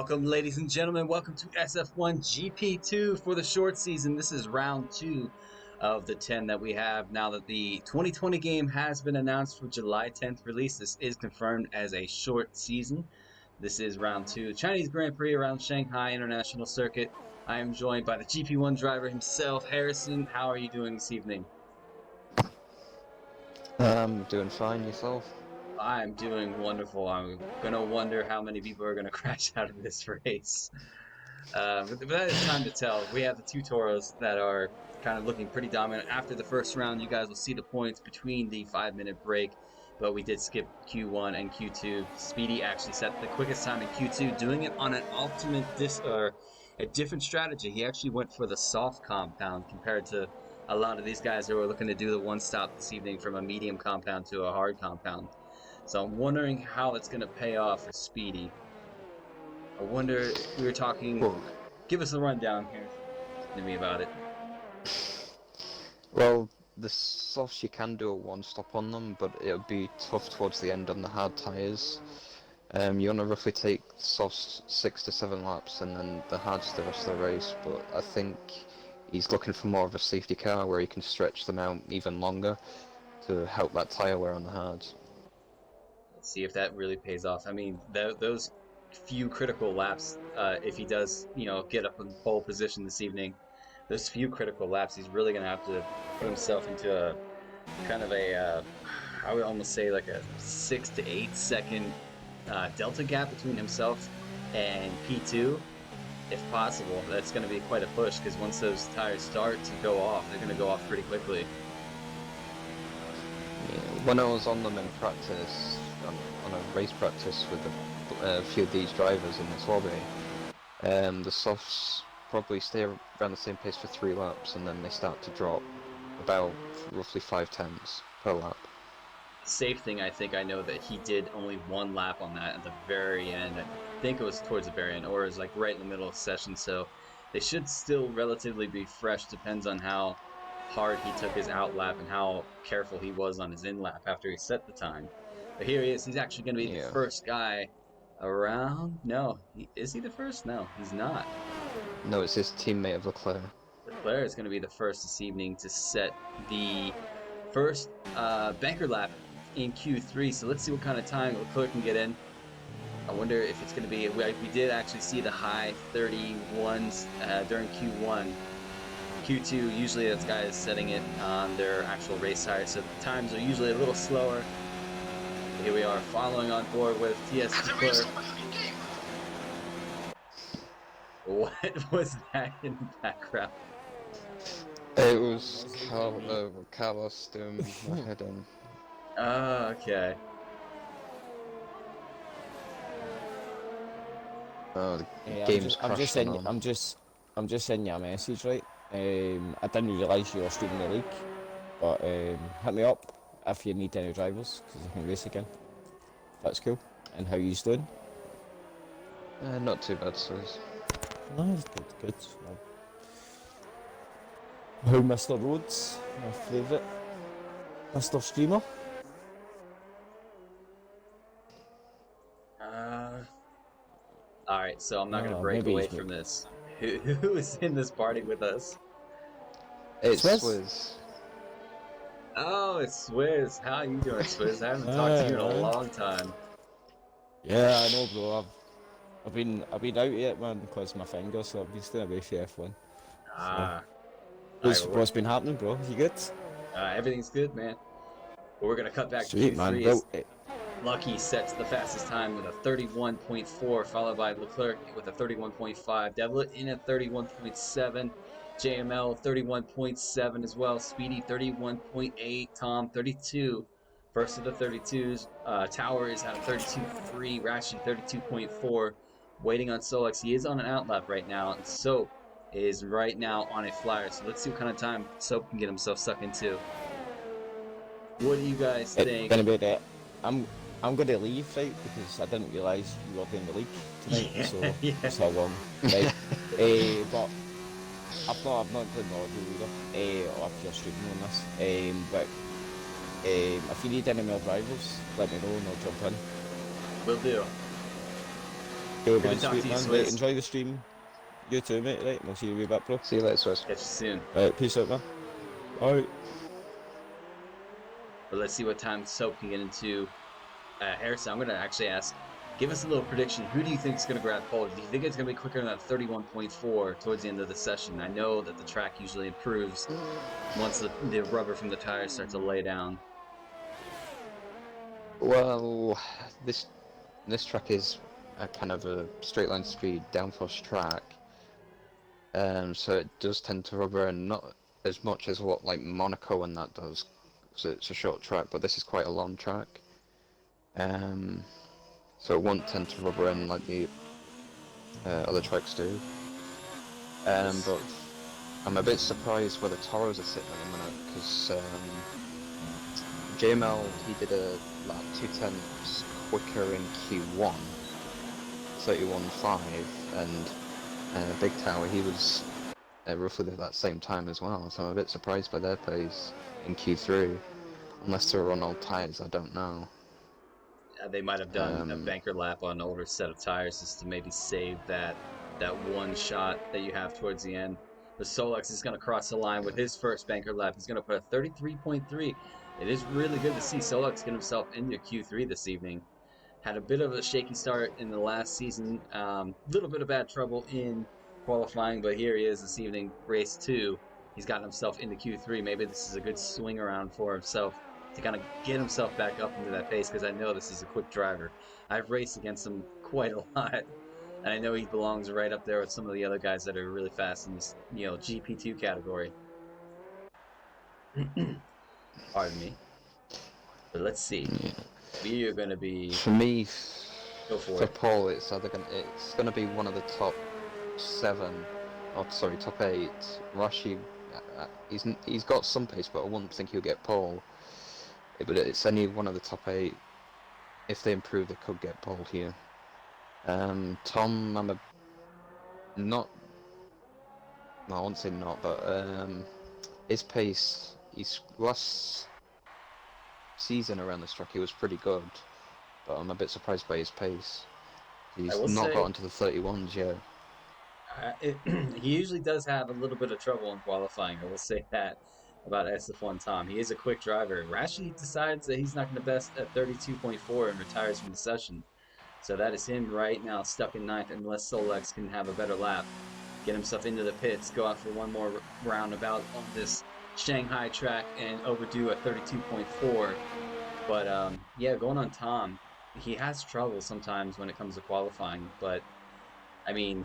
Welcome, ladies and gentlemen. Welcome to SF1 GP2 for the short season. This is round 2 of the 10 that we have now that the 2020 game has been announced for July 10th release. This is confirmed as a short season. This is round 2, Chinese Grand Prix around Shanghai International Circuit. I am joined by the GP1 driver himself, Harrison. How are you doing this evening? I'm doing fine, yourself? I'm doing wonderful. I'm going to wonder how many people are going to crash out of this race. But that is time to tell. We have the two Toros that are kind of looking pretty dominant. After the first round, you guys will see the points between the 5-minute break, but we did skip Q1 and Q2. Speedy actually set the quickest time in Q2, doing it on an a different strategy. He actually went for the soft compound compared to a lot of these guys who are looking to do the one stop this evening from a medium compound to a hard compound. So I'm wondering how that's going to pay off for Speedy. I wonder, we were talking, Well, give us a rundown here to me about it. well, the softs you can do a one-stop on them, but it'll be tough towards the end on the hard tyres. You want to roughly take softs 6 to 7 laps and then the hards the rest of the race, but I think he's looking for more of a safety car where he can stretch them out even longer to help that tyre wear on the hards. Let's see if that really pays off. I mean, those few critical laps, if he does, get up in pole position this evening, those few critical laps, he's really going to have to put himself into a kind of I would almost say like a 6 to 8 second delta gap between himself and P2. If possible, that's going to be quite a push because once those tires start to go off, they're going to go off pretty quickly. Yeah, when I was on them in practice, on a race practice with a few of these drivers in this lobby, the softs probably stay around the same pace for 3 laps and then they start to drop about roughly 5/10 per lap. Safe thing, I think I know that he did only 1 lap on that at the very end. I think it was towards the very end, or it was like right in the middle of the session. So they should still relatively be fresh. Depends on how hard he took his out lap and how careful he was on his in lap after he set the time. But here he is. He's actually going to be the Yeah. first guy around. No, is he the first? No, he's not. No, it's his teammate of Leclerc. Leclerc is going to be the first this evening to set the first banker lap in Q3, so let's see what kind of time Leclerc can get in. I wonder if it's going to be, we did actually see the high 31s during Q1. Q2, usually that's guys setting it on their actual race tires, so the times are usually a little slower. Here we are following on board with TS Leclerc. What was that in the background? It was Carlos doing my head in. Oh, okay. Oh, the Hey, game's crashing on. I'm just sending you a message, right? I didn't realise you were streaming the league, but hit me up if you need any drivers, because I can race again. That's cool. And how you doing? Not too bad, so Nice, good. How Mr. Rhodes, my favourite Mr. Streamer? Alright, so I'm not going to break away from this. Who is in this party with us? it's Swizz? Swizz. Oh, it's Swizz. How are you doing, Swizz? I haven't talked to you in a long time. Yeah, I know, bro. I've been out yet, man, because of my finger, so I've been staying away from F1. What's been happening, bro? You good? Everything's good, man. But we're going to cut back Sweet, to man. Q3. Lucky sets the fastest time with a 31.4, followed by Leclerc with a 31.5. Devlet in at 31.7. JML 31.7 as well. Speedy 31.8. Tom 32. First of the 32s. Tower is at a 32.3. Rashi 32.4. Waiting on Solex. He is on an outlap right now, and Soap is right now on a flyer. So let's see what kind of time Soap can get himself stuck into. What do you guys think? It's gonna be that. I'm gonna leave, right, because I didn't realise you were doing the league tonight, so that's how long. Right. But I've not done the audio either, or if you're streaming on this. But if you need any more drivers, let me know and I'll jump in. Will do. Cool, Good to man. talk to Sweet, you, man. Right, Swizz. enjoy the stream. You too, mate. Right, we'll see you way back, bro. See you later, Swiss. Catch you soon. Right, peace out, man. Alright. But let's see what time Soap can get into. Harrison, I'm going to actually ask, give us a little prediction. Who do you think is going to grab pole? Do you think it's going to be quicker than that 31.4 towards the end of the session? I know that the track usually improves once the rubber from the tires starts to lay down. Well, this track is a kind of a straight line speed downforce track, so it does tend to rubber, and not as much as what like Monaco and that does. So it's a short track, but this is quite a long track. So it won't tend to rubber in like the other tracks do. But I'm a bit surprised where the Toros are sitting at the minute, because JML, he did a lap 2/10 quicker in Q1, 31.5, and Big Tower, he was roughly at that same time as well, so I'm a bit surprised by their pace in Q3, unless they're on old tyres, I don't know. They might have done a banker lap on an older set of tires just to maybe save that one shot that you have towards the end. But Solex is going to cross the line with his first banker lap. He's going to put a 33.3. It is really good to see Solex get himself into Q3 this evening. Had a bit of a shaky start in the last season. Little bit of bad trouble in qualifying, but here he is this evening, race 2. He's gotten himself into Q3. Maybe this is a good swing around for himself to kind of get himself back up into that pace, because I know this is a quick driver. I've raced against him quite a lot, and I know he belongs right up there with some of the other guys that are really fast in this, GP2 category. Pardon me. But let's see. Yeah. We are going to be... For me, Go for for it. Paul, it's gonna be one of the top 7, or sorry, top 8. Rashi, he's got some pace, but I wouldn't think he'll get pole. But it's any one of the top 8. If they improve, they could get pole here. Tom, not. No, I won't say not, but his pace. His last season around this track, he was pretty good, but I'm a bit surprised by his pace. He's not got into the 31s yet. He usually does have a little bit of trouble in qualifying. I will say that about SF1 Tom. He is a quick driver. Rashi decides that he's not going to best at 32.4 and retires from the session. So that is him right now stuck in 9th, unless Solex can have a better lap, get himself into the pits, go out for one more roundabout on this Shanghai track and overdo a 32.4. But yeah, going on Tom, he has trouble sometimes when it comes to qualifying, but I mean,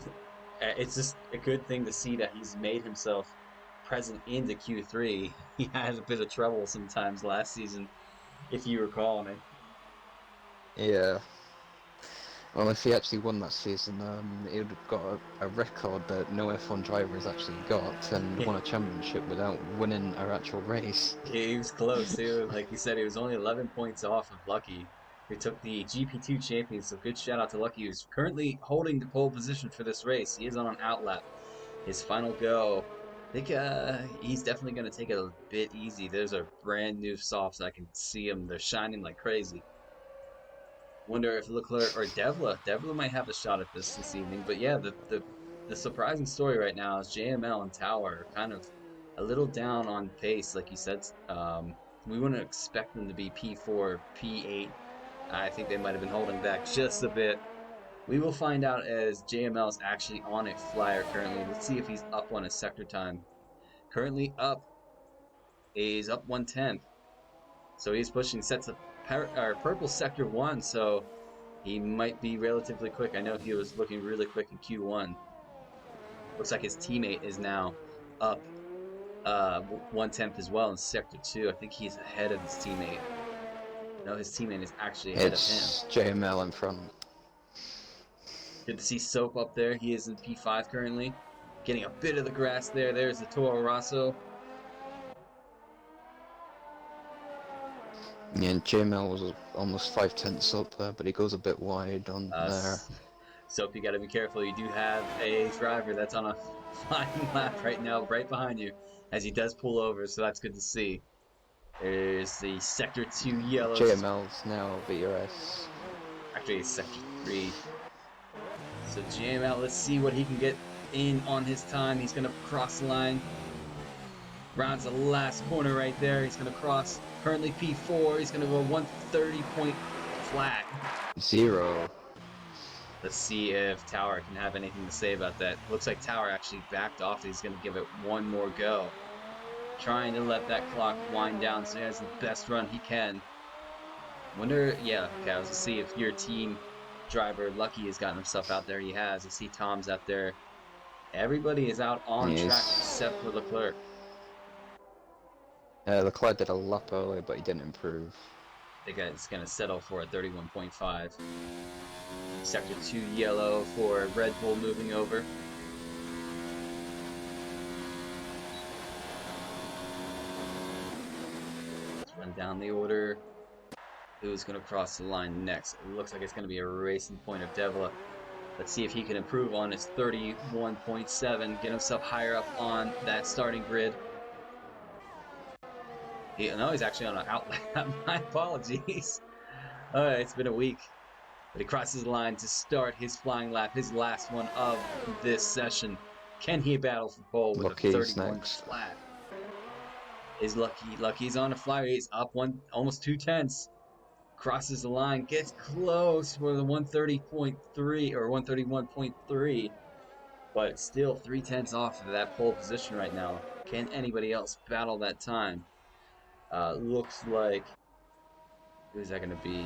it's just a good thing to see that he's made himself present into Q3. He had a bit of trouble sometimes last season, if you recall. Yeah. Well, if he actually won that season, he would have got a record that no F1 driver has actually got, and won a championship without winning an actual race. Yeah, he was close too. Like you said, he was only 11 points off of Lucky, who took the GP2 champion. So good shout out to Lucky, who's currently holding the pole position for this race. He is on an outlap. His final go. I think he's definitely going to take it a bit easy. There's a brand new softs. I can see them. They're shining like crazy. Wonder if Leclerc or Devla might have a shot at this evening. But yeah, the surprising story right now is JML and Tower are kind of a little down on pace, like you said. We wouldn't expect them to be P4, P8. I think they might have been holding back just a bit. We will find out as JML is actually on a flyer currently. Let's see if he's up on his sector time. Currently up. He's up 1/10. So he's pushing sets of purple sector 1, so he might be relatively quick. I know he was looking really quick in Q1. Looks like his teammate is now up 1/10 as well in sector 2. I think he's ahead of his teammate. No, his teammate is actually ahead of him. It's JML in front. Good to see Soap up there. He is in P5 currently. Getting a bit of the grass there. There's the Toro Rosso. Yeah, and JML was almost 5/10 up there, but he goes a bit wide on there. Soap, you got to be careful. You do have a driver that's on a flying lap right now, right behind you, as he does pull over, so that's good to see. There's the Sector 2 yellows. JML's now VRS. Actually, it's Sector 3. So JML, let's see what he can get in on his time. He's going to cross the line. Rounds the last corner right there. He's going to cross. Currently P4. He's going to go 130 point flat. 0. Let's see if Tower can have anything to say about that. Looks like Tower actually backed off. He's going to give it one more go. Trying to let that clock wind down so he has the best run he can. Wonder, yeah, okay, I was going to see if your team driver, Lucky, has gotten himself out there. He has. I see Tom's out there. Everybody is out on track except for Leclerc. Leclerc did a lap earlier, but he didn't improve. I think it's going to settle for a 31.5. Sector 2 yellow for Red Bull moving over. Let's run down the order. Who's going to cross the line next? It looks like it's going to be a racing point of Devla. Let's see if he can improve on his 31.7, get himself higher up on that starting grid. No, he's actually on an outlap. My apologies. It's been a week. But he crosses the line to start his flying lap, his last one of this session. Can he battle for pole with Lucky's a 31 next. flat? Is Lucky's on a flyer. He's up almost 2/10. Crosses the line, gets close for the 130.3 or 131.3, but still 3/10 off of that pole position right now. Can anybody else battle that time? Looks like, who's that going to be?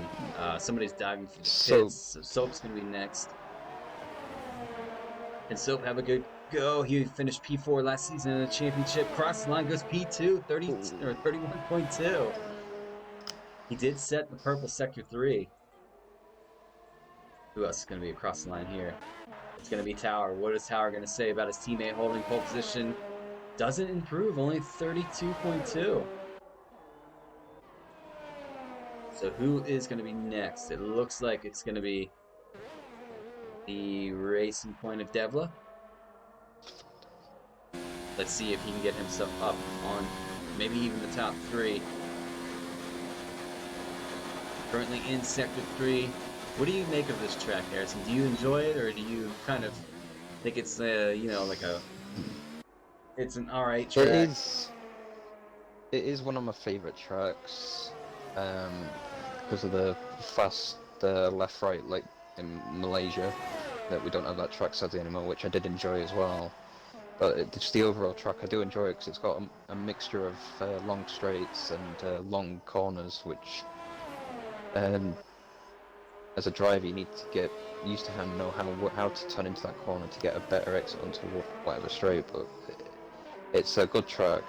Somebody's diving for the pits. So Soap's going to be next. And Soap have a good go. He finished P4 last season in the championship. Cross the line, goes P2, 31.2. He did set the purple sector 3. Who else is going to be across the line here? It's going to be Tower. What is Tower going to say about his teammate holding pole position? Doesn't improve, only 32.2. So who is going to be next? It looks like it's going to be the racing point of Devla. Let's see if he can get himself up on maybe even the top 3. Currently in Sector 3. What do you make of this track, Harrison? Do you enjoy it, or do you kind of think it's, it's an alright track? It is one of my favourite tracks, because of the fast left-right, like in Malaysia, that we don't have that track sadly anymore, which I did enjoy as well. But just the overall track, I do enjoy it because it's got a mixture of long straights and long corners, which, as a driver, you need to get used to know how to turn into that corner to get a better exit onto whatever straight. But it's a good track.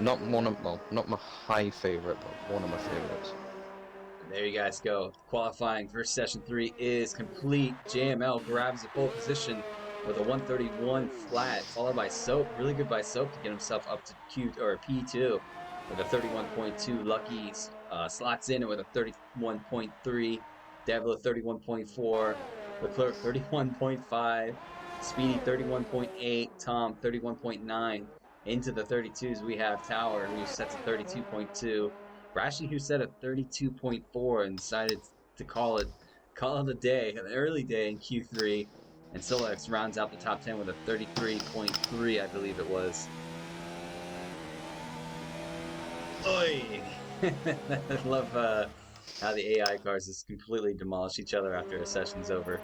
Not my high favourite, but one of my favourites. There you guys go. Qualifying for session 3 is complete. JML grabs the pole position with a 131 flat, followed by Soap. Really good by Soap to get himself up to P2 with a 31.2. Lucky slots in with a 31.3. Devla 31.4. Leclerc 31.5. Speedy 31.8. Tom 31.9. Into the 32s, we have Tower, who sets a 32.2. Brashley, who set a 32.4 and decided to call it a day, an early day in Q3. And Solex rounds out the top 10 with a 33.3, I believe it was. Oi! I love how the AI cars just completely demolish each other after a session's over.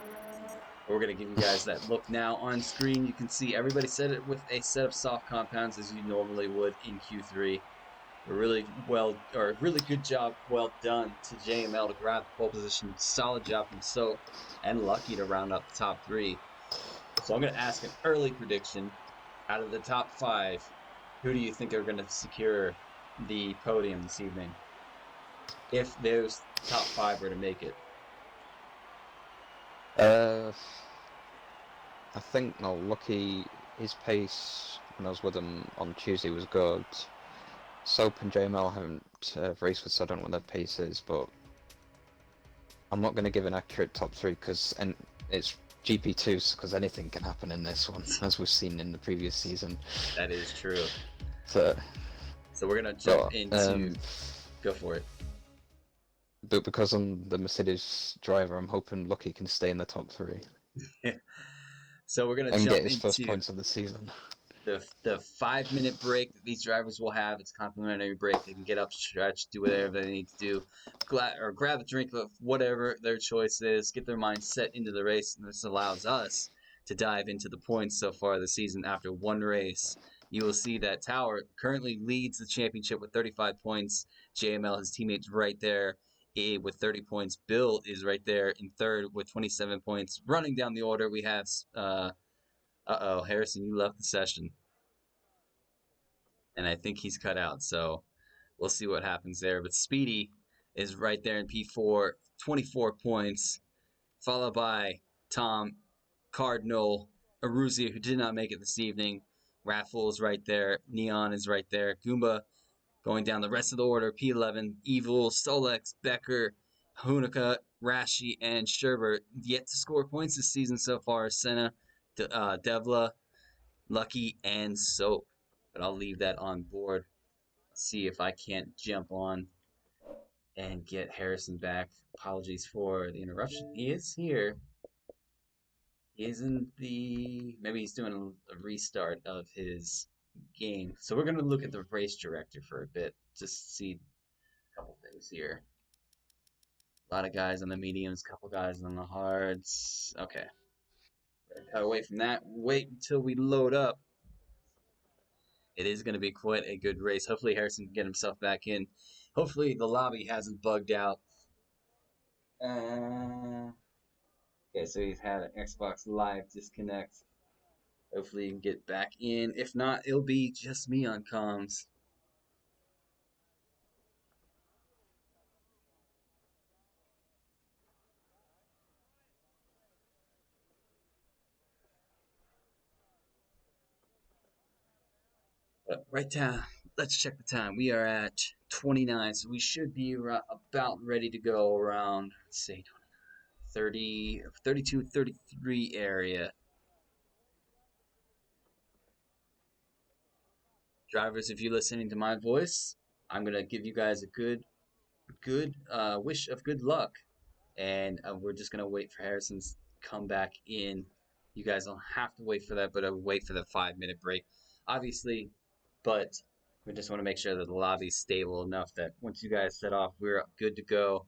We're going to give you guys that look now on screen. You can see everybody set it with a set of soft compounds as you normally would in Q3. A really good job, well done to JML to grab the pole position. Solid job from Soap and Lucky to round up the top 3. So I'm going to ask an early prediction. Out of the top 5, who do you think are going to secure the podium this evening? If those top 5 were to make it. I think Lucky, his pace when I was with him on Tuesday was good. Soap and JML haven't raced with, so I don't know what their pace is, but I'm not going to give an accurate top 3 because it's GP2, because anything can happen in this one, as we've seen in the previous season. That is true. So we're going to jump into... Go for it. But because I'm the Mercedes driver, I'm hoping Lucky can stay in the top 3. So we're gonna And jump get his first into points of the season. the 5 minute break that these drivers will have. It's a complimentary break. They can get up, stretch, do whatever they need to do, or grab a drink of whatever their choice is, get their mind set into the race, and this allows us to dive into the points so far this season after one race. You will see that Tower currently leads the championship with 35 points. JML, his teammates, right there with 30 points. Bill is right there in third with 27 points. Running down the order, we have Harrison, you left the session. And I think he's cut out, so we'll see what happens there. But Speedy is right there in P4, 24 points, followed by Tom, Cardinal, Aruzzi, who did not make it this evening. Raffle is right there. Neon is right there. Goomba going down the rest of the order. P11, Evil, Solex, Becker, Hunica, Rashi, and Sherbert. Yet to score points this season so far. Senna, Devla, Lucky, and Soap. But I'll leave that on board. See if I can't jump on and get Harrison back. Apologies for the interruption. He is here. He is in the... Maybe he's doing a restart of his game. So we're going to look at the race director for a bit. Just see a couple things here. A lot of guys on the mediums, a couple guys on the hards. Okay. Cut away from that. Wait until we load up. It is going to be quite a good race. Hopefully Harrison can get himself back in. Hopefully the lobby hasn't bugged out. Okay, so he's had an Xbox Live disconnect. Hopefully he can get back in. If not, it'll be just me on comms. But right down, let's check the time. We are at 29, so we should be about ready to go around, let's say, 30, 32, 33 area. Drivers, if you're listening to my voice, I'm going to give you guys a good wish of good luck. And we're just going to wait for Harrison's come back in. You guys don't have to wait for that, but wait for the 5 minute break, obviously. But we just want to make sure that the lobby's stable enough that once you guys set off, we're good to go.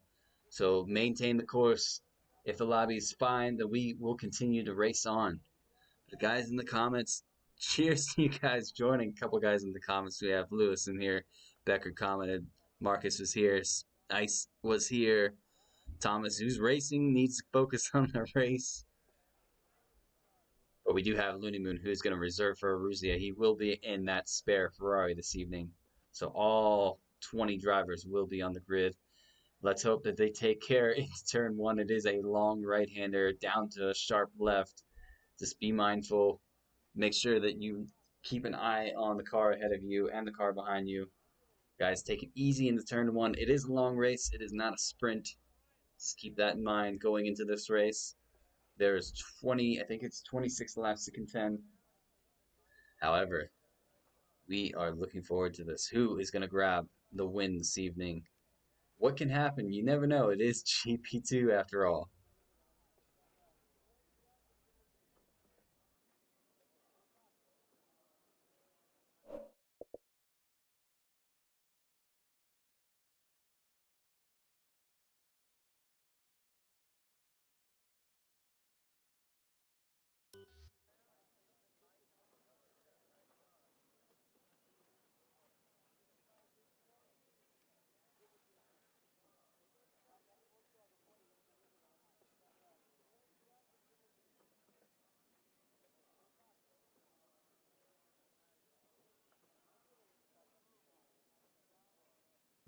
So maintain the course. If the lobby's fine, then we will continue to race on. The guys in the comments, cheers to you guys joining. A couple guys in the comments. We have Lewis in here. Becker commented. Marcus was here. Ice was here. Thomas, who's racing, needs to focus on the race. But we do have Looney Moon, who's going to reserve for Aruzia. He will be in that spare Ferrari this evening. So all 20 drivers will be on the grid. Let's hope that they take care into turn one. It is a long right-hander down to a sharp left. Just be mindful. Make sure that you keep an eye on the car ahead of you and the car behind you. Guys, take it easy into turn one. It is a long race. It is not a sprint. Just keep that in mind going into this race. There's 20, I think it's 26 laps to contend. However, we are looking forward to this. Who is going to grab the win this evening? What can happen? You never know. It is GP2 after all.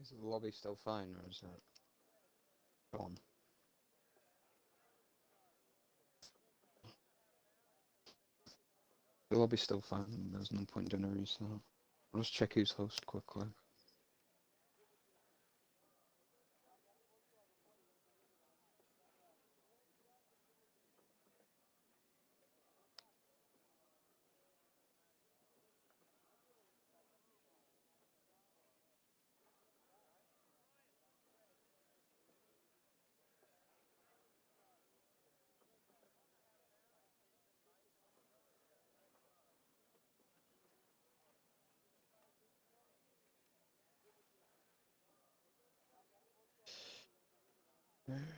Is the lobby still fine, or is it gone? The lobby's still fine, there's no point doing a restart. I'll just check who's host quickly.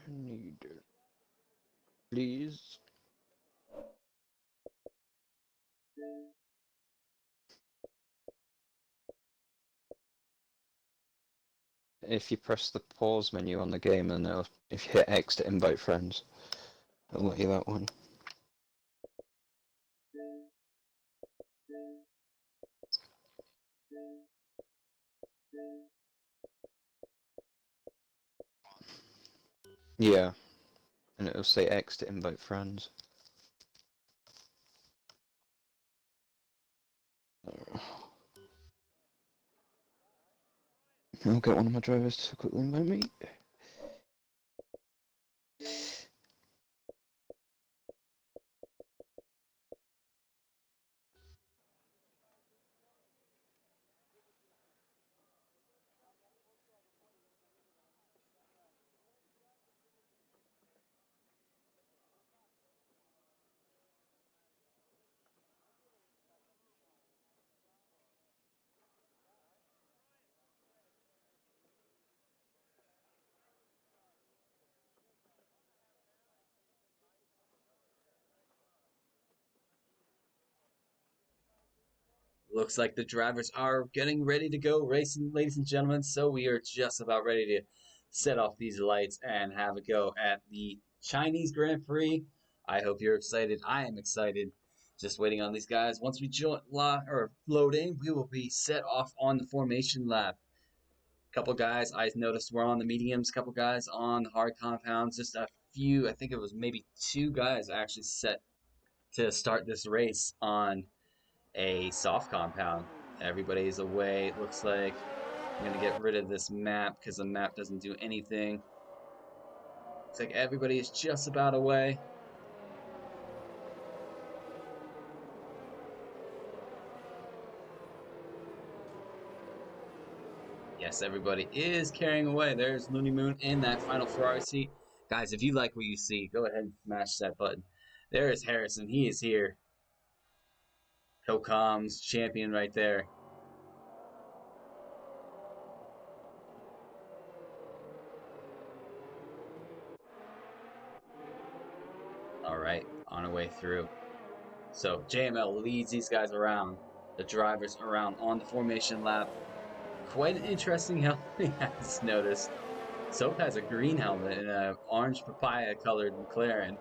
Need it. Please. If you press the pause menu on the game, and if you hit X to invite friends, it'll let you that one. Yeah, and it'll say X to invite friends. I'll get one of my drivers to quickly invite me. Looks like the drivers are getting ready to go racing, ladies and gentlemen. So we are just about ready to set off these lights and have a go at the Chinese Grand Prix. I hope you're excited. I am excited. Just waiting on these guys. Once we load in, we will be set off on the formation lap. Couple guys I noticed were on the mediums. Couple guys on the hard compounds. Just a few. I think it was maybe 2 guys actually set to start this race on a soft compound. Everybody's away, it looks like. I'm going to get rid of this map because the map doesn't do anything. Looks like everybody is just about away. Yes, everybody is carrying away. There's Looney Moon in that final Ferrari seat. Guys, if you like what you see, go ahead and smash that button. There is Harrison. He is here. Co-Com's champion right there. All right, on our way through. So JML leads these guys around, the drivers around on the formation lap. Quite an interesting helmet he has noticed. Soap has a green helmet and an orange papaya colored McLaren.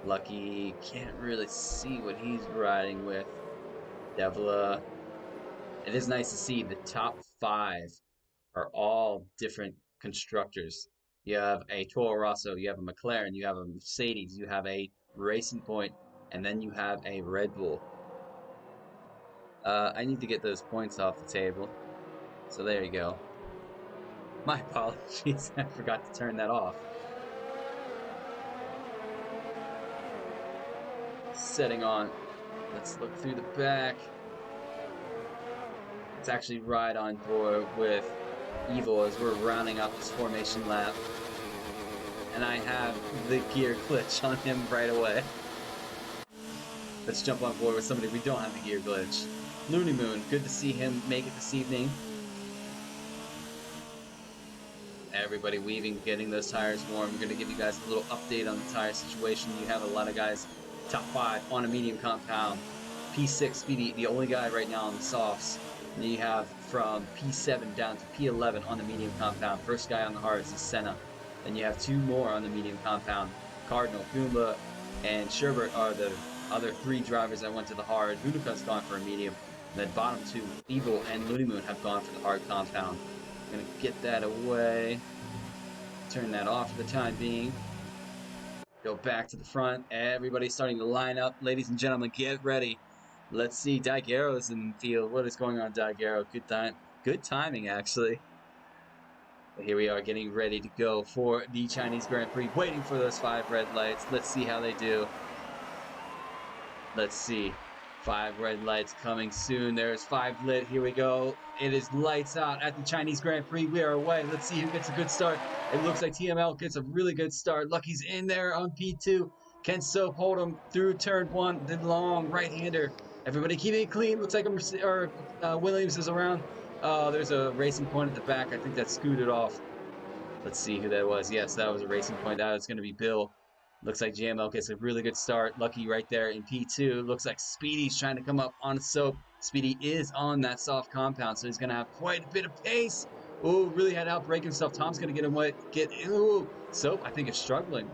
Lucky can't really see what he's riding with. Devla. It is nice to see the top 5 are all different constructors. You have a Toro Rosso, you have a McLaren, you have a Mercedes, you have a Racing Point, and then you have a Red Bull. I need to get those points off the table. So there you go. My apologies, I forgot to turn that off. Setting on. Let's look through the back. Let's actually ride on board with Evil as we're rounding up this formation lap. And I have the gear glitch on him right away. Let's jump on board with somebody we don't have the gear glitch. Looney Moon, good to see him make it this evening. Everybody weaving, getting those tires warm. We're going to give you guys a little update on the tire situation. You have a lot of guys top 5 on a medium compound. P6 be the only guy right now on the softs. And then you have from P7 down to P11 on the medium compound. First guy on the hards is Senna. Then you have 2 more on the medium compound. Cardinal, Goomba, and Sherbert are the other 3 drivers that went to the hard. Unuka's gone for a medium. And then bottom 2, Evil and Looney Moon, have gone for the hard compound. I'm gonna get that away. Turn that off for the time being. Go back to the front. Everybody's starting to line up. Ladies and gentlemen, get ready. Let's see. Daigero's in the field. What is going on, Daigero? Good timing, actually. But here we are getting ready to go for the Chinese Grand Prix. Waiting for those 5 red lights. Let's see how they do. Let's see. 5 red lights coming soon. There's 5 lit. Here we go. It is lights out at the Chinese Grand Prix. We are away. Let's see who gets a good start. It looks like TML gets a really good start. Lucky's in there on P2. Can Soap hold him through turn 1? The long right-hander. Everybody keeping it clean. Looks like Williams is around. Oh, there's a Racing Point at the back. I think that scooted off. Let's see who that was. Yes, that was a Racing Point. That was going to be Bill. Looks like JML gets a really good start. Lucky right there in P2. Looks like Speedy's trying to come up on Soap. Speedy is on that soft compound, so he's going to have quite a bit of pace. Ooh, really had to outbrake himself. Tom's going to get him wet. Ooh, Soap, I think, is struggling.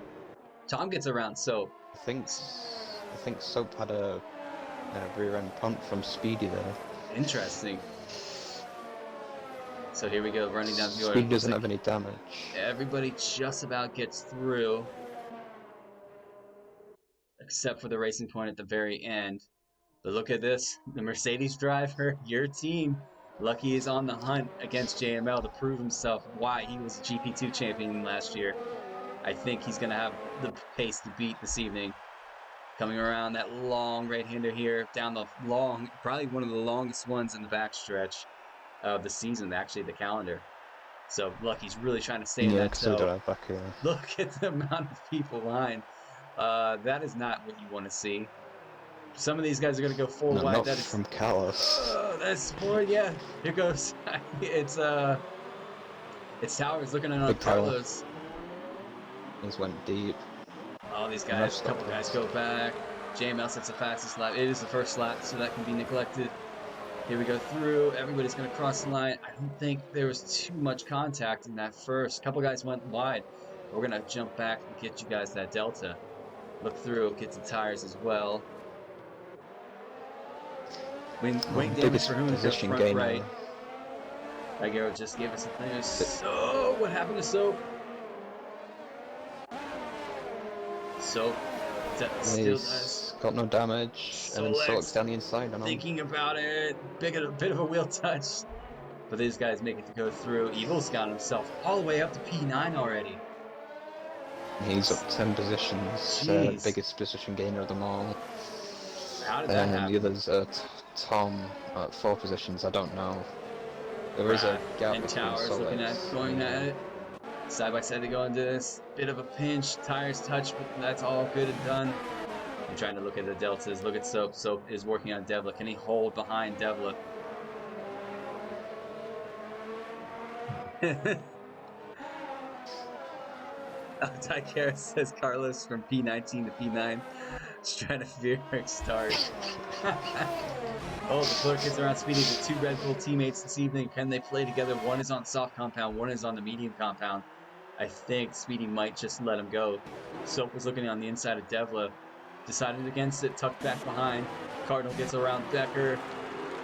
Tom gets around Soap. I think Soap had a rear end punt from Speedy there. Interesting. So here we go, running down the order. Speedy doesn't have any damage. Everybody just about gets through, except for the Racing Point at the very end. But look at this, the Mercedes driver, your team. Lucky is on the hunt against JML to prove himself why he was GP2 champion last year. I think he's going to have the pace to beat this evening. Coming around that long right-hander here, down the long, probably one of the longest ones in the backstretch of the season, actually the calendar. So Lucky's really trying to stay in that toe. Back here. Look at the amount of people behind. That is not what you want to see. Some of these guys are going to go four wide. Not that is from Carlos. That's four. Yeah, here goes. It's Towers looking on Carlos. These went deep. All these guys, a couple guys go back. JML sets the fastest lap. It is the first lap, so that can be neglected. Here we go through. Everybody's going to cross the line. I don't think there was too much contact in that first. A couple guys went wide. We're going to jump back and get you guys that delta. Look through, get some tires as well. Wing damage for whom is front right. Aguero just gave us a thing. So, what happened to Soap? Soap still does. Got no damage, and then Soap's down the inside. Thinking about it, bit of a wheel touch, but these guys make it to go through. Evil's got himself all the way up to P9 already. He's up 10 positions, biggest position gainer of them all. How did that happen? The others are Tom at 4 positions. I don't know. There is a gap and between Towers looking at going at it. Side by side they go into this. Bit of a pinch. Tires touch, but that's all good and done. I'm trying to look at the deltas. Look at Soap. Soap is working on Devla. Can he hold behind Devla? Tykeris says Carlos from P19 to P9. Stratospheric start. Oh, the clerk gets around Speedy. The two Red Bull teammates this evening. Can they play together? One is on soft compound, one is on the medium compound. I think Speedy might just let him go. Soap was looking on the inside of Devla. Decided against it, tucked back behind. Cardinal gets around Becker.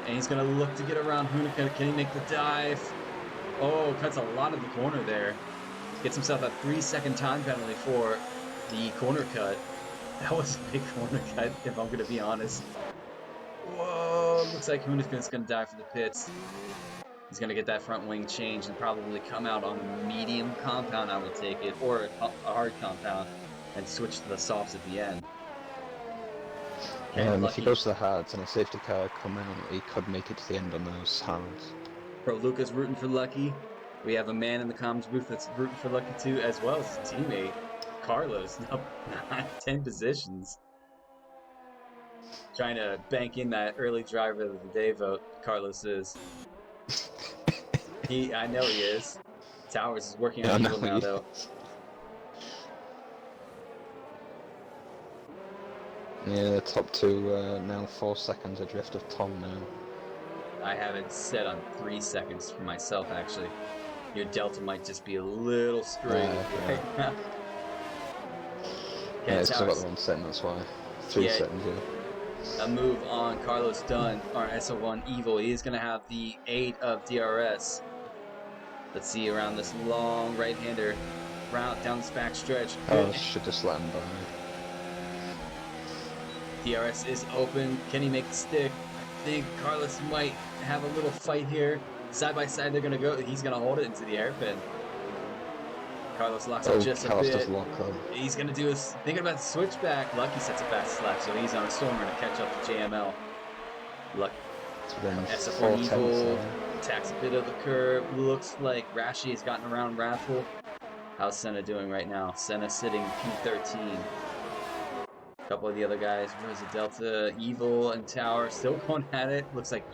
And he's going to look to get around Hunica. Can he make the dive? Oh, cuts a lot of the corner there. Gets himself a 3-second time penalty for the corner cut. That was a big corner cut, if I'm going to be honest. Whoa, looks like Hunica's going to die for the pits. He's going to get that front wing changed and probably come out on a medium compound, I would take it, or a hard compound, and switch to the softs at the end. If he goes to the hards and a safety car come out, he could make it to the end on those hards. Pro Luca's rooting for Lucky. We have a man in the comms booth that's rooting for Lucky too, as well as his teammate, Carlos, up 10 positions. Trying to bank in that early driver of the day vote, Carlos is. I know he is. Towers is working on Evil now, though. Yeah, the top two now 4 seconds adrift of Tom now. I have it set on 3 seconds for myself, actually. Your delta might just be a little straight right now. Yeah, it's got the one setting, that's why. 3 seconds, yeah. A move on Carlos Dunn, our SO1 Evil. He is going to have the aid of DRS. Let's see around this long right-hander route down this back stretch. Oh, should just let him by. DRS is open. Can he make the stick? I think Carlos might have a little fight here. Side by side, they're going to go. He's going to hold it into the hairpin. Carlos locks up just a bit. Does lock up. He's going to do his thinking about the switchback. Lucky sets a fast lap, so he's on a stormer to catch up to JML. Lucky. SF4 Evil attacks a bit of the curve. Looks like Rashi has gotten around Raffle. How's Senna doing right now? Senna sitting P13. A couple of the other guys. Where's the Delta? Evil and Tower still going at it. Looks like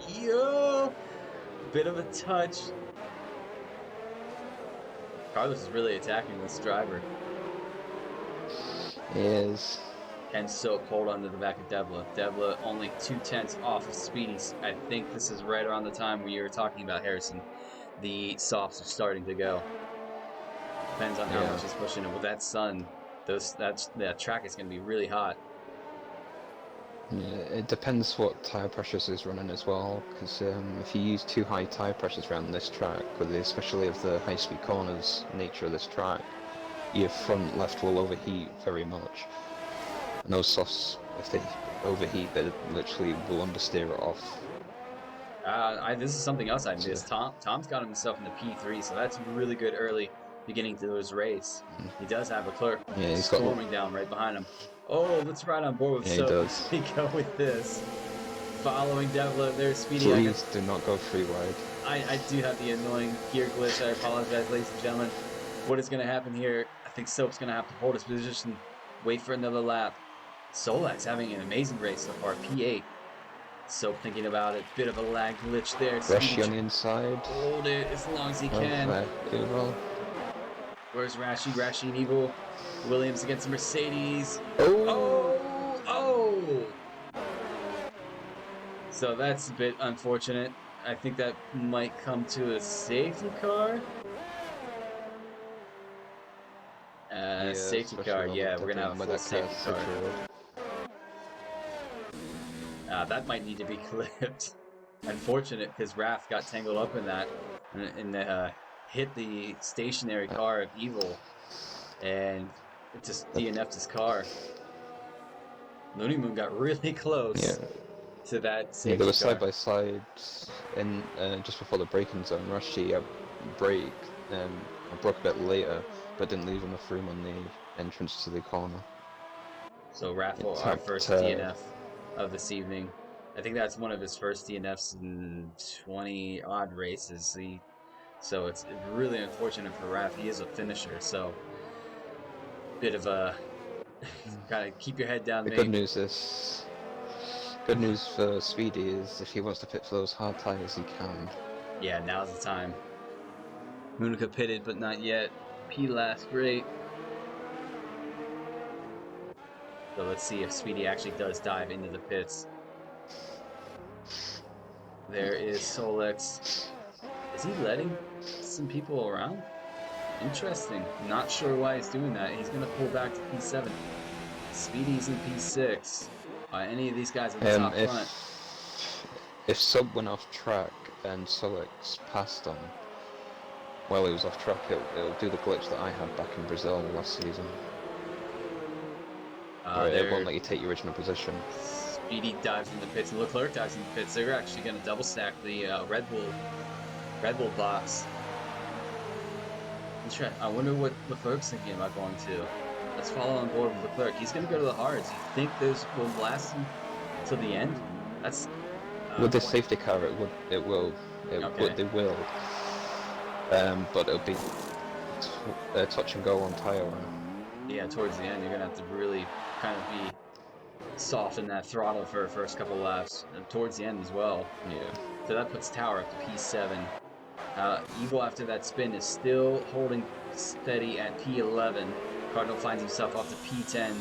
bit of a touch. Carlos is really attacking this driver. He is. And so cold under the back of Devla. Devla only 2/10 off of Speedy. I think this is right around the time where you were talking about Harrison. The softs are starting to go. Depends on how much he's pushing it. With that sun, that track is going to be really hot. Yeah, it depends what tyre pressures is running as well, because if you use too high tyre pressures around this track, especially of the high-speed corners nature of this track, your front left will overheat very much. And those softs, if they overheat, they literally will understeer it off. This is something else I missed. Tom's got himself in the P3, so that's really good early beginning to his race. He does have a clerk storming down right behind him. Oh, let's ride on board with he does. We go with this. Following Devla, there's Speedy. Please do not go free wide. I do have the annoying gear glitch. I apologize, ladies and gentlemen. What is going to happen here? I think Soap's going to have to hold his position, wait for another lap. Solak's having an amazing race so far, P8. Soap thinking about it, bit of a lag glitch there. Rashi on the inside. Hold it as long as he can. Where's Rashi? Rashi and Evil. Williams against Mercedes. Oh! So that's a bit unfortunate. I think that might come to a safety car. Safety car, yeah, we're gonna have a full safety car. That might need to be clipped. Unfortunate, because Raph got tangled up in that and hit the stationary car of Evil, and it just DNF'd his car. Looney Moon got really close to that safety car. They were side by side, and just before the braking zone, Rashi braked and broke a bit later, but didn't leave enough room on the entrance to the corner. So Raffle, our first DNF of this evening. I think that's one of his first DNFs in 20 odd races. So it's really unfortunate for Raph. He is a finisher, so bit of a gotta keep your head down. The good news for Speedy is if he wants to pit for those hard tires, he can. Yeah, now's the time. Munica pitted, but not yet. P last, great. So let's see if Speedy actually does dive into the pits. There is Solex. Is he letting some people around? Interesting. Not sure why he's doing that. He's going to pull back to P7. Speedy's in P6. Any of these guys at the top front. If Sub went off track and Solex passed him while he was off track, it'll do the glitch that I had back in Brazil last season. It won't let you take your original position. Speedy dives in the pits, and Leclerc dives in the pits. They're actually going to double stack the Red Bull box. I wonder what Leclerc's thinking about going to. Let's follow on board with Leclerc. He's going to go to the hards. You think those will last him till the end? That's with this safety car, they will. But it'll be touch and go on tire run. Yeah, towards the end, you're gonna have to really kind of be soft in that throttle for the first couple laps, and towards the end as well. Yeah. So that puts Tower up to P7. Evil after that spin is still holding steady at P11. Cardinal finds himself off to P10.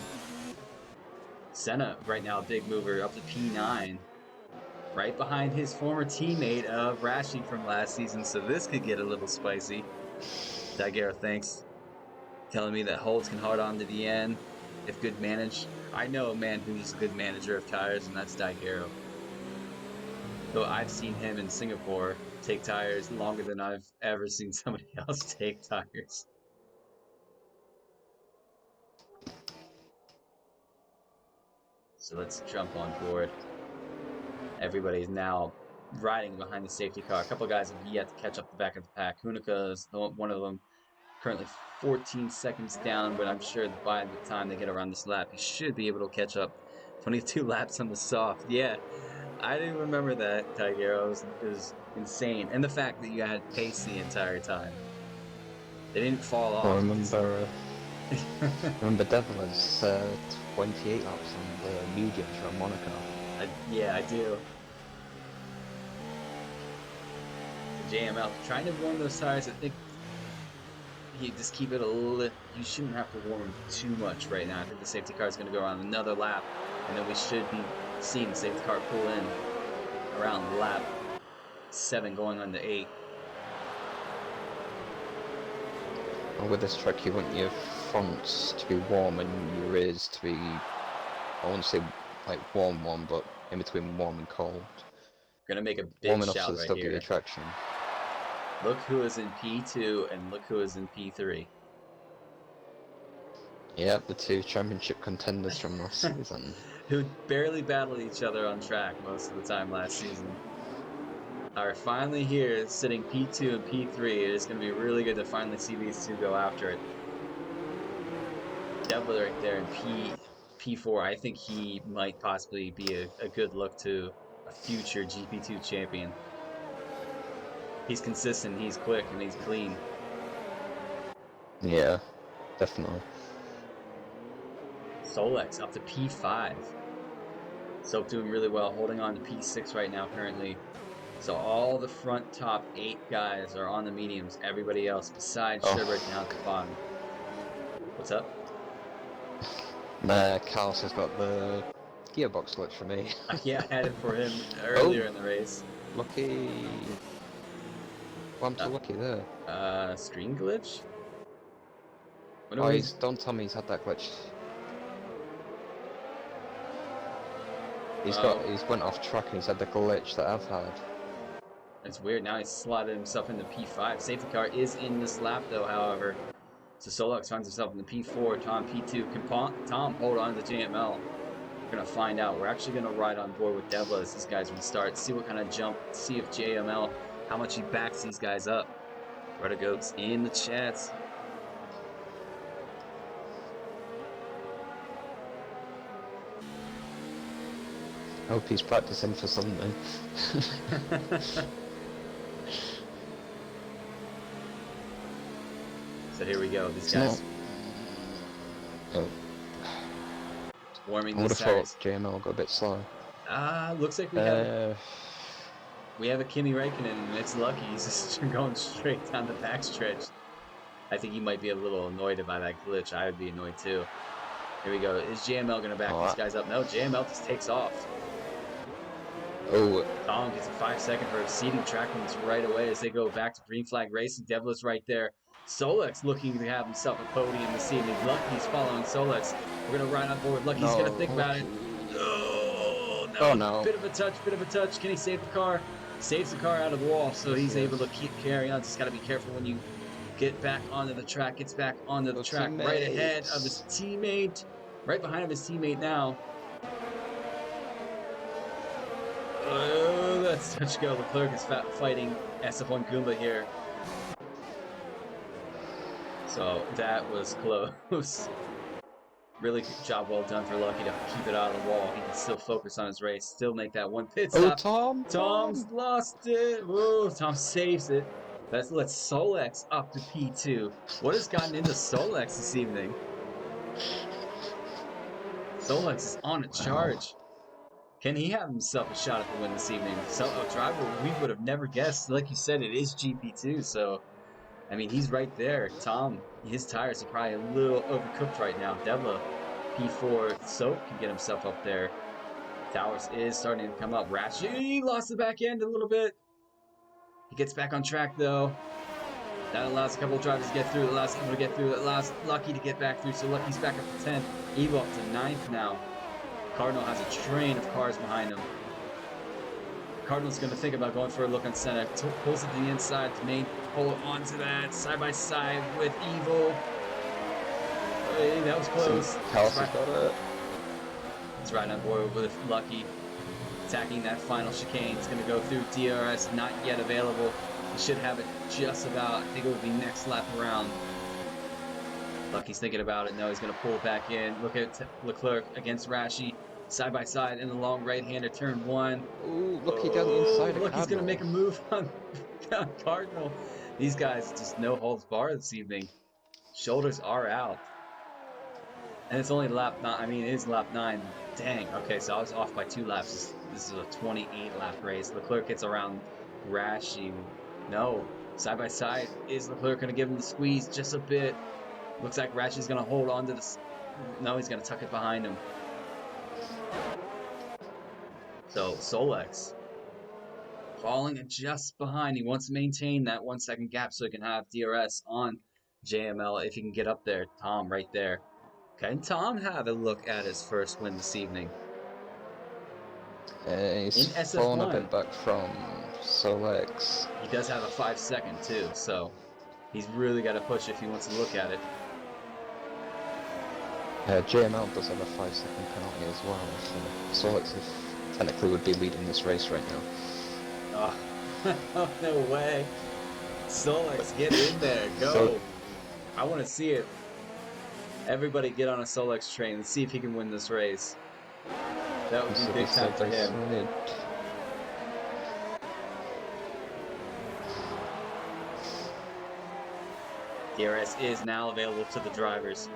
Senna right now a big mover up to P9. Right behind his former teammate of Rashi from last season, so this could get a little spicy. Daguerre, thanks. Telling me that holds can hold on to the end if good managed. I know a man who's a good manager of tires, and that's Daguerre. Though I've seen him in Singapore take tires longer than I've ever seen somebody else take tires. So let's jump on board. Everybody's now riding behind the safety car. A couple guys have yet to catch up the back of the pack. Hunica is one of them, currently 14 seconds down, but I'm sure that by the time they get around this lap, he should be able to catch up. 22 laps on the soft. Yeah, I didn't remember that, Tigero. It was insane. And the fact that you had pace the entire time. They didn't fall off. I remember Devil was 28 laps on the mediums from Monaco. Yeah, I do. JML trying to warm those tires. I think you just keep it a little. You shouldn't have to warm too much right now. I think the safety car is going to go around another lap, and then we should be seeing the safety car pull in around lap 7 going on to 8. And with this track, you want your fronts to be warm and your rears to be, I wouldn't say like warm, but in between warm and cold. Gonna make a big Warm enough shout so right still get here. your traction. Look who is in P2 and look who is in P3. Yep, the two championship contenders from last season. Who barely battled each other on track most of the time last season. Are finally here, sitting P2 and P3. It is going to be really good to finally see these two go after it. Devil right there in P4. I think he might possibly be a good look to a future GP2 champion. He's consistent, he's quick, and he's clean. Yeah, definitely. Solex up to P5. Soap doing really well, holding on to P6 right now currently. So all the front top 8 guys are on the mediums. Everybody else besides Sherbert down at the bottom. What's up? Carlos has got the gearbox glitch for me. Yeah, I had it for him earlier in the race. Lucky. Well, I'm too lucky there. Screen glitch? What Oh, are we... don't tell me he's had that glitch. He's went off track and he's had the glitch that I've had. It's weird, now he's slotted himself into P5. Safety car is in this lap though, however. So Solux finds himself in the P4, Tom P2. Can Tom hold on to JML? We're gonna find out. We're actually gonna ride on board with Devla as these guys restart, see what kind of jump, see if JML, how much he backs these guys up. Rudder Goats in the chats. I hope he's practicing for something. So here we go. These guys Oh, warming I would these have thought tires. JML got a bit slow. Looks like we have a Kimi Räikkönen, and it's lucky he's just going straight down the backstretch. I think he might be a little annoyed by that glitch. I would be annoyed too. Here we go. Is JML going to back these guys up? No, JML just takes off. Oh, Tom gets a 5-second for exceeding track limits right away as they go back to green flag racing. Devla's right there. Solex looking to have himself a podium this evening. Lucky's following Solex. We're going to ride on board. Lucky's going to think about it. Oh, no. Bit of a touch. Can he save the car? Saves the car out of the wall, so he's able to keep carrying on. Just got to be careful when you get back onto the track. Gets back onto the track right ahead of his teammate. Right behind him, his teammate now. Oh, that's touch go. Leclerc is fighting SF1 Goomba here. So that was close. Really good job, well done for Lucky to keep it out of the wall. He can still focus on his race, still make that one pit stop. Tom's lost it. Whoa, Tom saves it. Let's Solex up to P2. What has gotten into Solex this evening? Solex is on a charge. Can he have himself a shot at the win this evening? So, a driver we would have never guessed. Like you said, it is GP2, so I mean, he's right there. Tom, his tires are probably a little overcooked right now. Devla, P4, Soap can get himself up there. Towers is starting to come up. Rashi lost the back end a little bit. He gets back on track, though. That allows a couple of drivers to get through. It allows people to get through. It allows Lucky to get back through. So Lucky's back up to 10th. Evo up to 9th now. Cardinal has a train of cars behind him. Cardinal's going to think about going for a look on center. Pulls it to the inside to main. Pull onto that side by side with Evil. Hey, that was close. He's right on board with Lucky. Attacking that final chicane. It's going to go through DRS. Not yet available. He should have it just about. I think it will be next lap around. Lucky's thinking about it. No, he's going to pull it back in. Look at Leclerc against Rashi. Side by side in the long right-hander, turn 1. Ooh, Lucky down the inside. Lucky's going to make a move on Cardinal. These guys just no holds barred this evening. Shoulders are out. And it's only lap 9. I mean, it is lap 9. Dang. Okay, so I was off by 2 laps. This is a 28 lap race. Leclerc gets around Rashi. No. Side by side, is Leclerc going to give him the squeeze just a bit? Looks like Ratchet's going to hold on to this. No, he's going to tuck it behind him. So Solex falling just behind. He wants to maintain that 1 second gap so he can have DRS on JML if he can get up there. Tom right there. Can Tom have a look at his first win this evening? He's In fallen a SF1. bit back from Solex. He does have a 5 second too, so he's really got to push if he wants to look at it. JML does have a 5 second penalty as well, so Solex technically would be leading this race right now. Oh, no way. Solex, get in there. Go. I want to see it. Everybody get on a Solex train and see if he can win this race. That would be big time for him. DRS is now available to the drivers.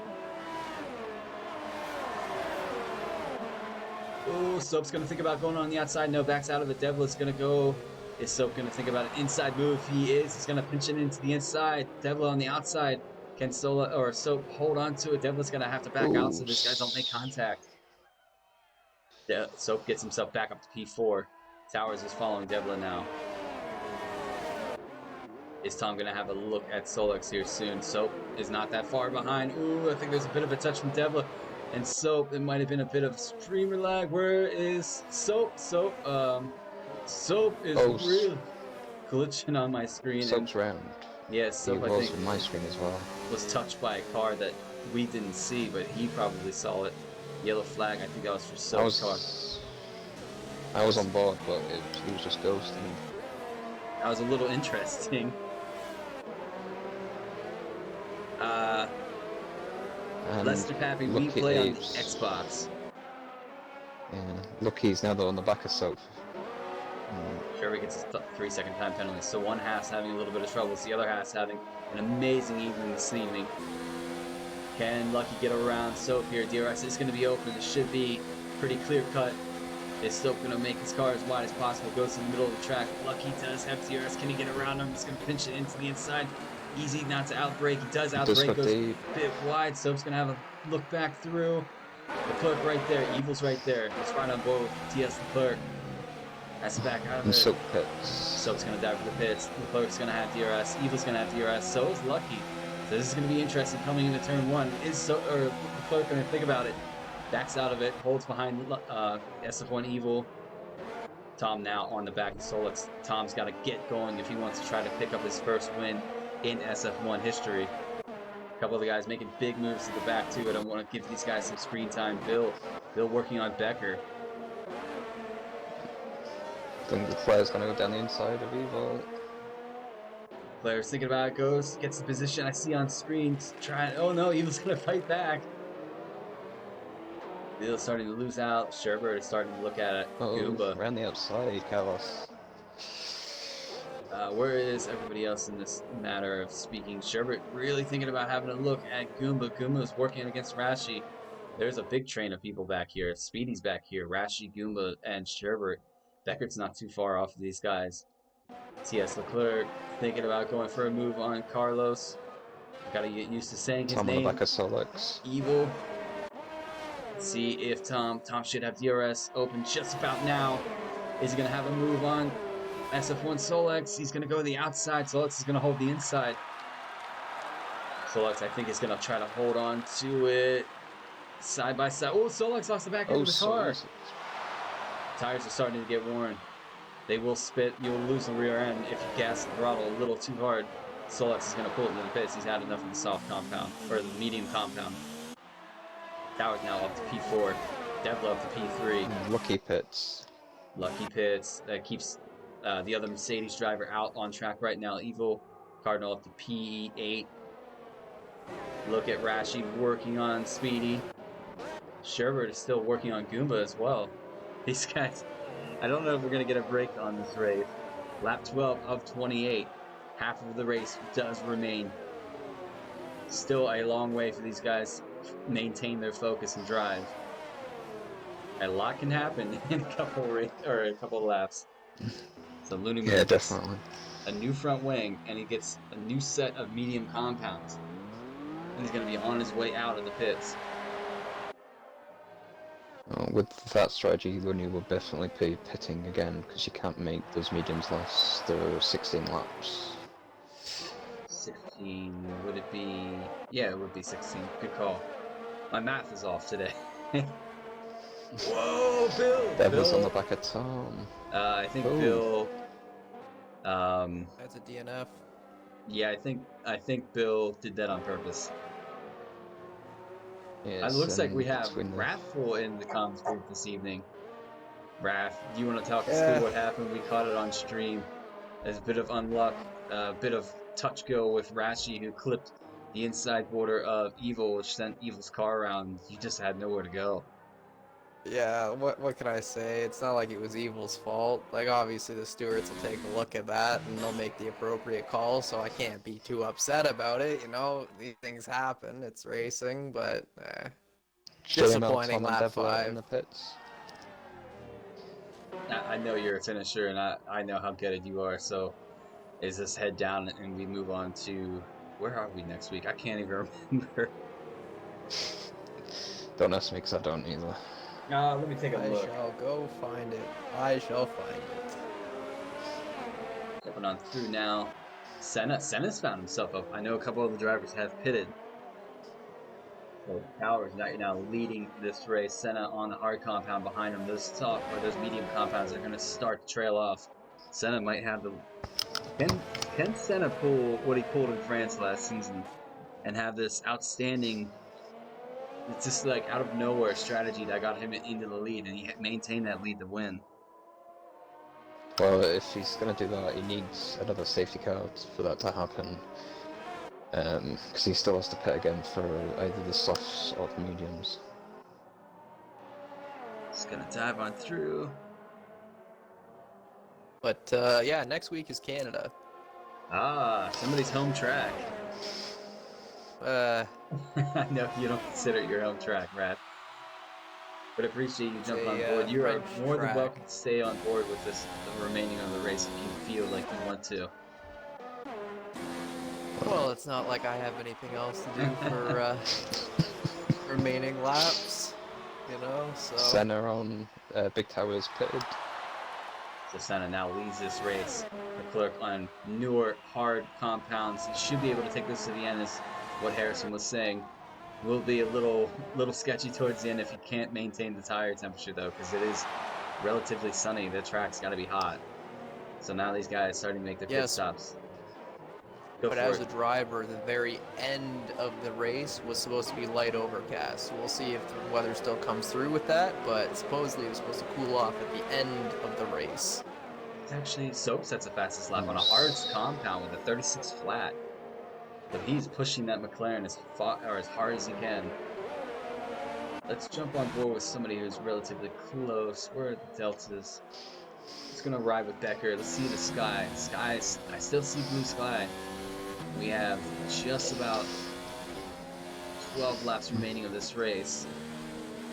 Oh, Soap's going to think about going on the outside. No, backs out of it. Devlin's going to go. Is Soap going to think about an inside move? He is. He's going to pinch it into the inside. Devlin on the outside. Can Soap hold on to it? Devlin's going to have to back out so these guys don't make contact. Soap gets himself back up to P4. Towers is following Devlin now. Is Tom going to have a look at Solex here soon? Soap is not that far behind. Ooh, I think there's a bit of a touch from Devlin. And Soap, it might have been a bit of streamer lag. Where is Soap? Soap is really glitching on my screen. Soap's round. Yes, Soap, I think, on my screen as well. Was touched by a car that we didn't see, but he probably saw it. Yellow flag, I think that was for Soap's car. I was on board, but he was just ghosting. That was a little interesting. Lester Pappy, we play on the Xbox. Yeah, Lucky's now though on the back of Soap. Sherry gets a 3 second time penalty, so one half's having a little bit of troubles, the other half's having an amazing evening this evening. Can Lucky get around Soap here? DRS is going to be open, it should be pretty clear cut. Is Soap going to make his car as wide as possible, goes to the middle of the track. Lucky does have DRS, can he get around him? He's going to pinch it into the inside. Easy not to outbrake, he does outbrake, goes a bit wide. Soap's going to have a look back through. Leclerc right there, Evil's right there. He's right on board with TS Leclerc. That's back out of it. Soap pits. Soap's going to dive for the pits. Leclerc's going to have DRS. Evil's going to have DRS. So is Lucky. So this is going to be interesting coming into turn one. Is Leclerc going to think about it? Backs out of it. Holds behind SF1 Evil. Tom now on the back of Solex. Tom's got to get going if he wants to try to pick up his first win in SF1 history. A couple of the guys making big moves to the back too. I don't want to give these guys some screen time. Bill working on Becker. I think Leclerc's going to go down the inside of Evil. Leclerc's thinking about it, gets the position I see on screen. Oh no, Evil's going to fight back. Evil's starting to lose out. Sherbert is starting to look at it. Goomba. Around the outside, Carlos. Where is everybody else in this matter of speaking? Sherbert really thinking about having a look at Goomba. Goomba is working against Rashi. There's a big train of people back here. Speedy's back here. Rashi, Goomba, and Sherbert. Beckert's not too far off of these guys. TS Leclerc thinking about going for a move on Carlos. Gotta get used to saying his name. On the back of Solex. Evil. Let's see if Tom should have DRS open just about now. Is he gonna have a move on SF1 Solex? He's gonna go to the outside. Solex is gonna hold the inside. Solex, I think, is gonna try to hold on to it. Side by side. Oh, Solex lost the back end of the car. Tires are starting to get worn. They will spit. You'll lose the rear end if you gas the throttle a little too hard. Solex is going to pull it into the pits. He's had enough of the soft compound, or the medium compound. Towers now up to P4. Devla up to P3. Lucky pits. Lucky pits. That keeps the other Mercedes driver out on track right now. Evil Cardinal up to P8. Look at Rashi working on Speedy. Sherbert is still working on Goomba as well. These guys, I don't know if we're going to get a break on this race. Lap 12 of 28. Half of the race does remain. Still a long way for these guys to maintain their focus and drive. A lot can happen in a couple laps. So Looney yeah, definitely. a new front wing, and he gets a new set of medium compounds. And he's going to be on his way out of the pits. With that strategy, then you will definitely be pitting again, because you can't make those mediums last the 16 laps. 16, would it be? Yeah, it would be 16. Good call. My math is off today. Whoa, Bill! Devil's Bill, on the back of Tom. I think Ooh. Bill. That's a DNF. Yeah, I think Bill did that on purpose. Yes, It looks like we have between the... Wrathful in the comms group this evening. Wrath, do you want to talk us Yeah. through what happened? We caught it on stream. There's a bit of unluck, a bit of touch go with Rashi, who clipped the inside border of Evil, which sent Evil's car around. You just had nowhere to go. Yeah, what can I say? It's not like it was Evil's fault. Like, obviously the stewards will take a look at that and they'll make the appropriate call, so I can't be too upset about it, you know? These things happen, it's racing, but disappointing Tom and lap Devil out 5. in the pits. I know you're a finisher, and I know how good you are, so is this head down and we move on to... Where are we next week? I can't even remember. Don't ask me, because I don't either. Let me take a I look. shall go find it. I shall find it. Jumping on through now. Senna's found himself up. I know a couple of the drivers have pitted. So Powers now leading this race. Senna on the hard compound behind him. Those medium compounds are going to start to trail off. Senna might have the... Can Senna pull what he pulled in France last season and have this outstanding... It's just like out of nowhere strategy that got him into the lead, and he maintained that lead to win. Well, if he's going to do that, he needs another safety car for that to happen. Because he still has to pit again for either the softs or the mediums. Just gonna dive on through. But, yeah, next week is Canada. Somebody's home track. I know you don't consider it your home track, Rat. But appreciate you jumping on board. You are French more than track. welcome to stay on board with this the remaining of the race if you feel like you want to. Well, it's not like I have anything else to do for, remaining laps, you know, so... Senna on Big Towers pitted. So Senna now leads this race. Leclerc on newer, hard compounds. He should be able to take this to the end, is what Harrison was saying. Will be a little sketchy towards the end if he can't maintain the tire temperature, though, because it is relatively sunny. The track's got to be hot. So now these guys starting to make their pit stops. But as a driver, the very end of the race was supposed to be light overcast. We'll see if the weather still comes through with that, but supposedly it was supposed to cool off at the end of the race. It's actually Soap sets the fastest lap on a hard compound with a 36 flat. So he's pushing that McLaren as hard as he can. Let's jump on board with somebody who's relatively close. Where are the deltas? Just gonna ride with Becker. Let's see the sky. Skies. I still see blue sky. We have just about 12 laps remaining of this race.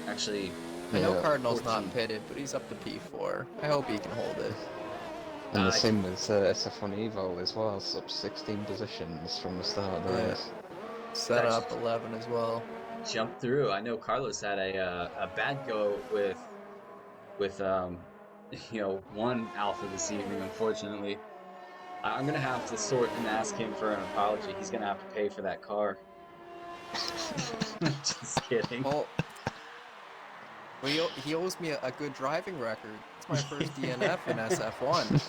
Actually, I know Cardinal's 14. not pitted, but he's up to P4. I hope he can hold it. And the same with SF1 Evo as well, it's up 16 positions from the start of the race. Set up 11 as well. Jump through. I know Carlos had a bad go with one Alpha this evening, unfortunately. I'm gonna have to sort and ask him for an apology. He's gonna have to pay for that car. Just kidding. Well, he owes me a good driving record. It's my first DNF in SF1.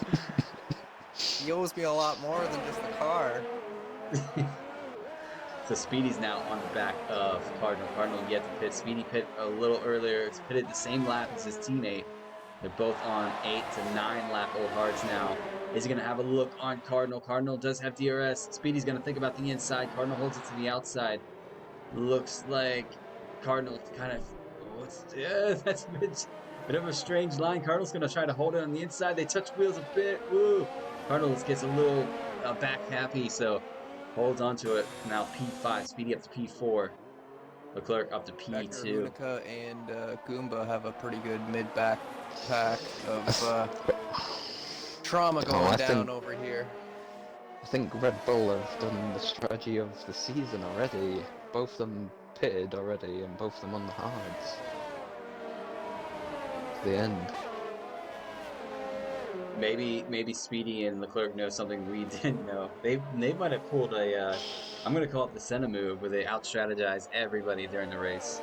He owes me a lot more than just the car. So Speedy's now on the back of Cardinal. Cardinal yet to pit. Speedy pit a little earlier. He's pitted the same lap as his teammate. They're both on 8 to 9 lap old hards now. Is he going to have a look on Cardinal? Cardinal does have DRS. Speedy's going to think about the inside. Cardinal holds it to the outside. Looks like Cardinal kind of... that's a bit of a strange line. Cardinal's going to try to hold it on the inside. They touch wheels a bit. Woo! Cardinal gets a little back happy, so holds onto it. Now P5. Speedy up to P4. Leclerc up to P2. Becker, Unica, and Goomba have a pretty good mid-back pack of trauma going down over here. I think Red Bull have done the strategy of the season already. Both of them pitted already, and both of them on the hards. To the end. Maybe Speedy and Leclerc know something we didn't know. They might have pulled a I'm gonna call it the Senna move, where they out-strategize everybody during the race.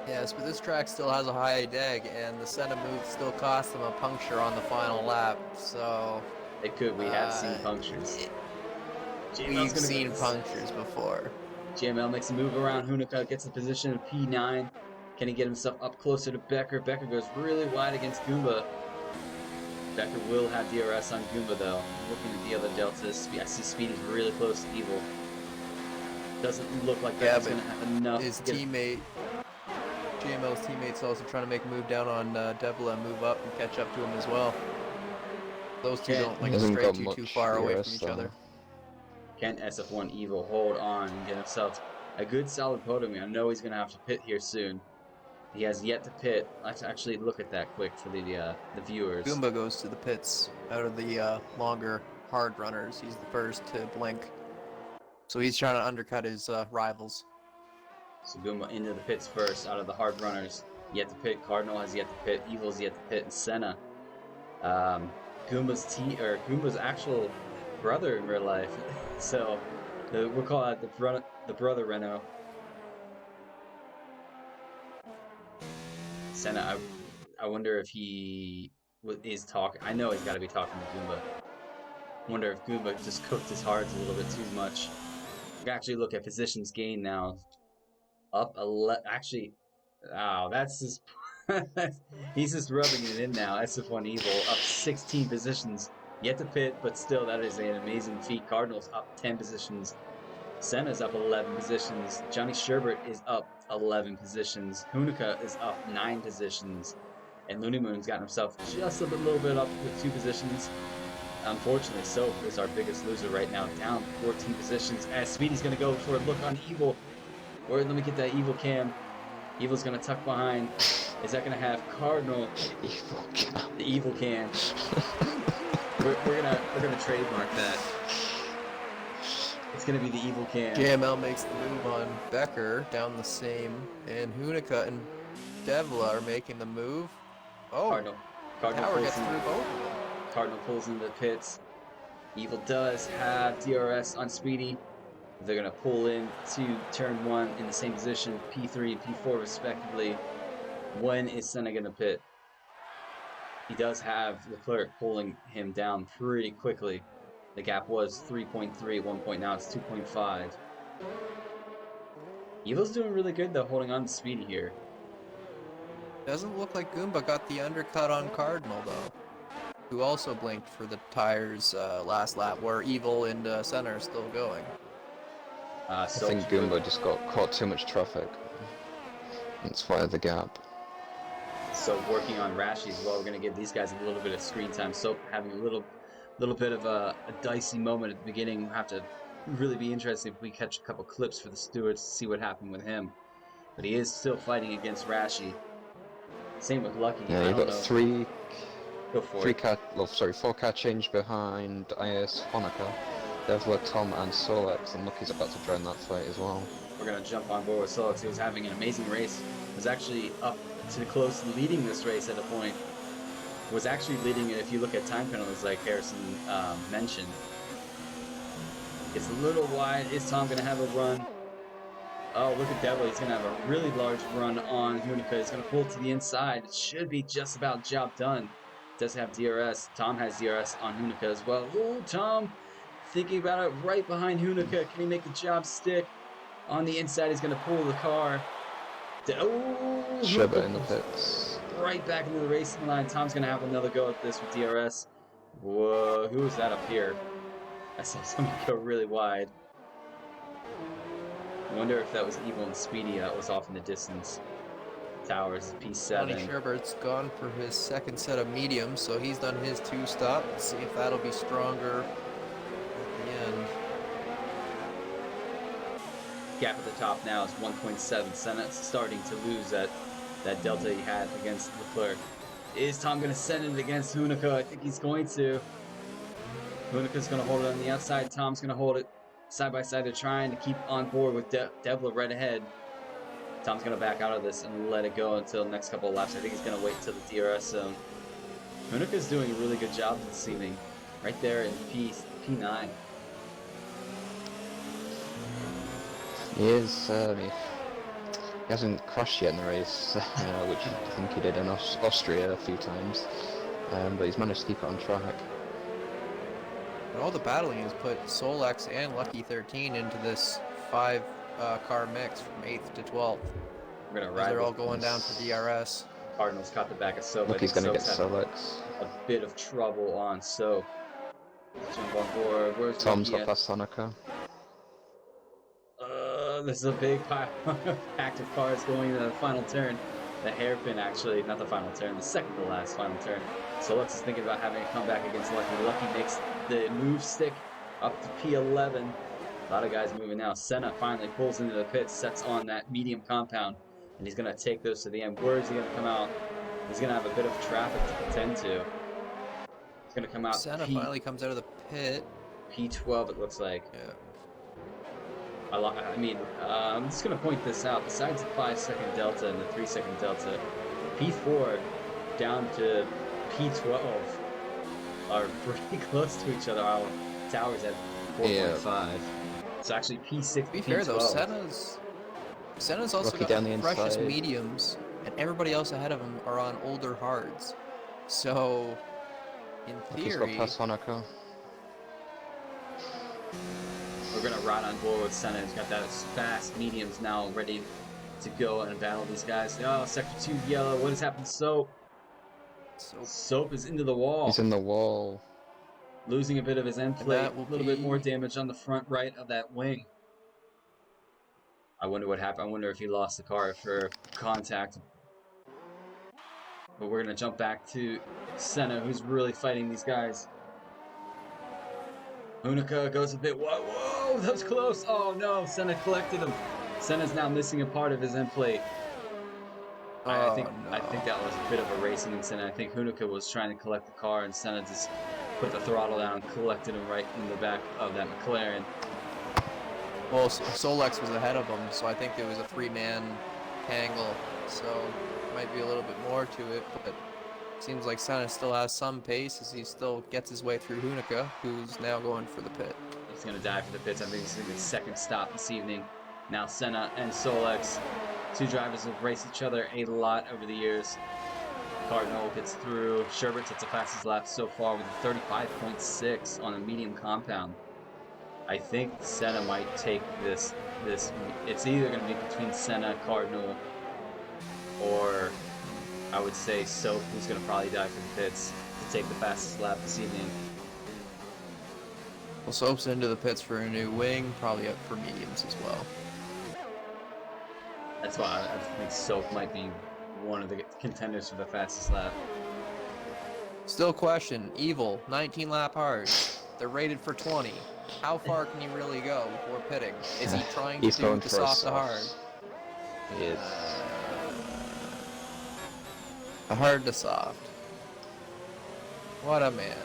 Yes, but this track still has a high deg, and the Senna move still cost them a puncture on the final lap. So It could. We have seen punctures. we've seen punctures before. JML makes a move around Hunica, gets the position of P9. Can he get himself up closer to Becker? Becker goes really wide against Goomba. Becker will have DRS on Goomba though. Looking at the other deltas, I see Speedy's really close to Evil. Doesn't look like Becker's going to have enough. His teammate, GML's teammate's also trying to make a move down on Devla and move up and catch up to him as well. Those two don't like stray too far away from each other. Can SF1 Evil hold on and get himself a good solid podium? I know he's going to have to pit here soon. He has yet to pit. Let's actually look at that quick for the viewers. Goomba goes to the pits out of the longer hard runners. He's the first to blink. So he's trying to undercut his rivals. So Goomba into the pits first out of the hard runners. Yet to pit. Cardinal has yet to pit. Evil's yet to pit. And Senna. Goomba's actual brother in real life. So we'll call it the brother Renault. Senna, I wonder if he is talking. I know he's got to be talking to Goomba. Wonder if Goomba just cooked his hearts a little bit too much. We can actually look at positions gained now. Up 11. Actually, wow, that's just he's just rubbing it in now. SF1 Evil up 16 positions. Yet to pit, but still, that is an amazing feat. Cardinals up 10 positions. Senna's up 11 positions. Johnny Sherbert is up 11 positions. Hunica is up 9 positions. And Looney Moon's gotten himself just a little bit up with 2 positions. Unfortunately, Soap is our biggest loser right now, down 14 positions. As Speedy's going to go for a look on Evil. Or let me get that Evil cam. Evil's going to tuck behind. Is that going to have Cardinal? Evil cam. The Evil cam. we're gonna trademark that. It's gonna be the Evil cam. JML makes the move on Becker down the same, and Hunica and Devla are making the move. Oh, Cardinal Power gets through both of them. Cardinal pulls into the pits. Evil does have DRS on Speedy. They're gonna pull in to turn 1 in the same position, P3 and P4 respectively. When is Senna gonna pit? He does have Leclerc pulling him down pretty quickly. The gap was 3.3 at one point, now it's 2.5. Evil's doing really good though, holding on to Speedy here. Doesn't look like Goomba got the undercut on Cardinal though, who also blinked for the tires last lap, where Evil and Senna are still going. I think Goomba just got caught too much traffic. That's why the gap. So working on Rashi as well, we're going to give these guys a little bit of screen time. So having a little bit of a dicey moment at the beginning. We'll have to really be interested if we catch a couple clips for the stewards to see what happened with him. But he is still fighting against Rashi. Same with Lucky. Yeah, you've got four car change behind IS Honoka. Devla, Tom, and Solex, and Lucky's about to join that fight as well. We're going to jump on board with Solex. He was having an amazing race. Was actually up to close leading this race at a point. Was actually leading it if you look at time penalties like Harrison mentioned. It's a little wide. Is Tom going to have a run? Oh, look at Devil. He's going to have a really large run on Hunica. He's going to pull to the inside. It should be just about job done. Does have DRS. Tom has DRS on Hunica as well. Oh, Tom thinking about it right behind Hunica. Can he make the job stick? On the inside, he's going to pull the car. Oh, Sherbert in the pits. Right back into the racing line. Tom's going to have another go at this with DRS. Whoa, who is that up here? I saw somebody go really wide. I wonder if that was Evil and Speedy that was off in the distance. Towers, P7. Johnny Sherbert's gone for his second set of mediums, so he's done his 2-stop. Let's see if that'll be stronger at the end. Gap at the top now is 1.7. Senna's starting to lose that delta he had against Leclerc. Is Tom going to send it against Hunica? I think he's going to. Hunika's going to hold it on the outside. Tom's going to hold it side by side. They're trying to keep on board with Devla right ahead. Tom's going to back out of this and let it go until the next couple of laps. I think he's going to wait until the DRS zone. Hunika's doing a really good job this evening. Right there in P9. He is, he hasn't crashed yet in the race, which I think he did in Austria a few times, but he's managed to keep it on track. And all the battling has put Solex and Lucky 13 into this 5-car mix from 8th to 12th. We're going to ride. They're all going down for DRS. Cardinals caught the back of Soap. Look, he's going to get Solex. A bit of trouble on Soap. Jump on board. Where's Tom's got past Hanukkah. This is a big pile of active cars going into the final turn. The hairpin, actually, not the final turn, the second to last final turn. So Lux is thinking about having a comeback against Lucky. Lucky makes the move stick up to P11. A lot of guys moving now. Senna finally pulls into the pit, sets on that medium compound, and he's going to take those to the end. Where is he going to come out? He's going to have a bit of traffic to contend to. He's going to come out. Senna finally comes out of the pit. P12, it looks like. Yeah. I mean, I'm just going to point this out. Besides the 5-second delta and the 3-second delta, P4 down to P12 are pretty close to each other. Our Tower's at 4.5. Yeah. It's actually P6 to be P12. fair, though, Senna's also got the freshest mediums, and everybody else ahead of him are on older hards. So, in theory... He's got past Hanukkah. We're going to ride on board with Senna. He's got that fast mediums now ready to go and battle these guys. Oh, Sector 2 yellow. What has happened to Soap? Soap is into the wall. He's in the wall. Losing a bit of his end plate. A little bit more damage on the front right of that wing. I wonder what happened. I wonder if he lost the car for contact. But we're going to jump back to Senna, who's really fighting these guys. Hanukkah goes a bit, whoa, that was close. Oh no, Senna collected him. Senna's now missing a part of his end plate. I think that was a bit of a racing incident. I think Hanukkah was trying to collect the car and Senna just put the throttle down and collected him right in the back of that McLaren. Well, Solex was ahead of him, so I think it was a 3-man tangle. So it might be a little bit more to it, but seems like Senna still has some pace as he still gets his way through Hanukkah, who's now going for the pit. He's going to die for the pits. I think this is his second stop this evening. Now Senna and Solex, two drivers have raced each other a lot over the years. Cardinal gets through. Sherbert sets the fastest lap so far with a 35.6 on a medium compound. I think Senna might take this. It's either going to be between Senna, Cardinal, or I would say Soap, who's going to probably die for the pits to take the fastest lap this evening. Well, Soap's into the pits for a new wing, probably up for mediums as well. That's why I think Soap might be one of the contenders for the fastest lap. Still question, Evil, 19 lap hard. They're rated for 20. How far can he really go before pitting? Is he trying to do the soft to hard? He is. A hard to soft. What a man.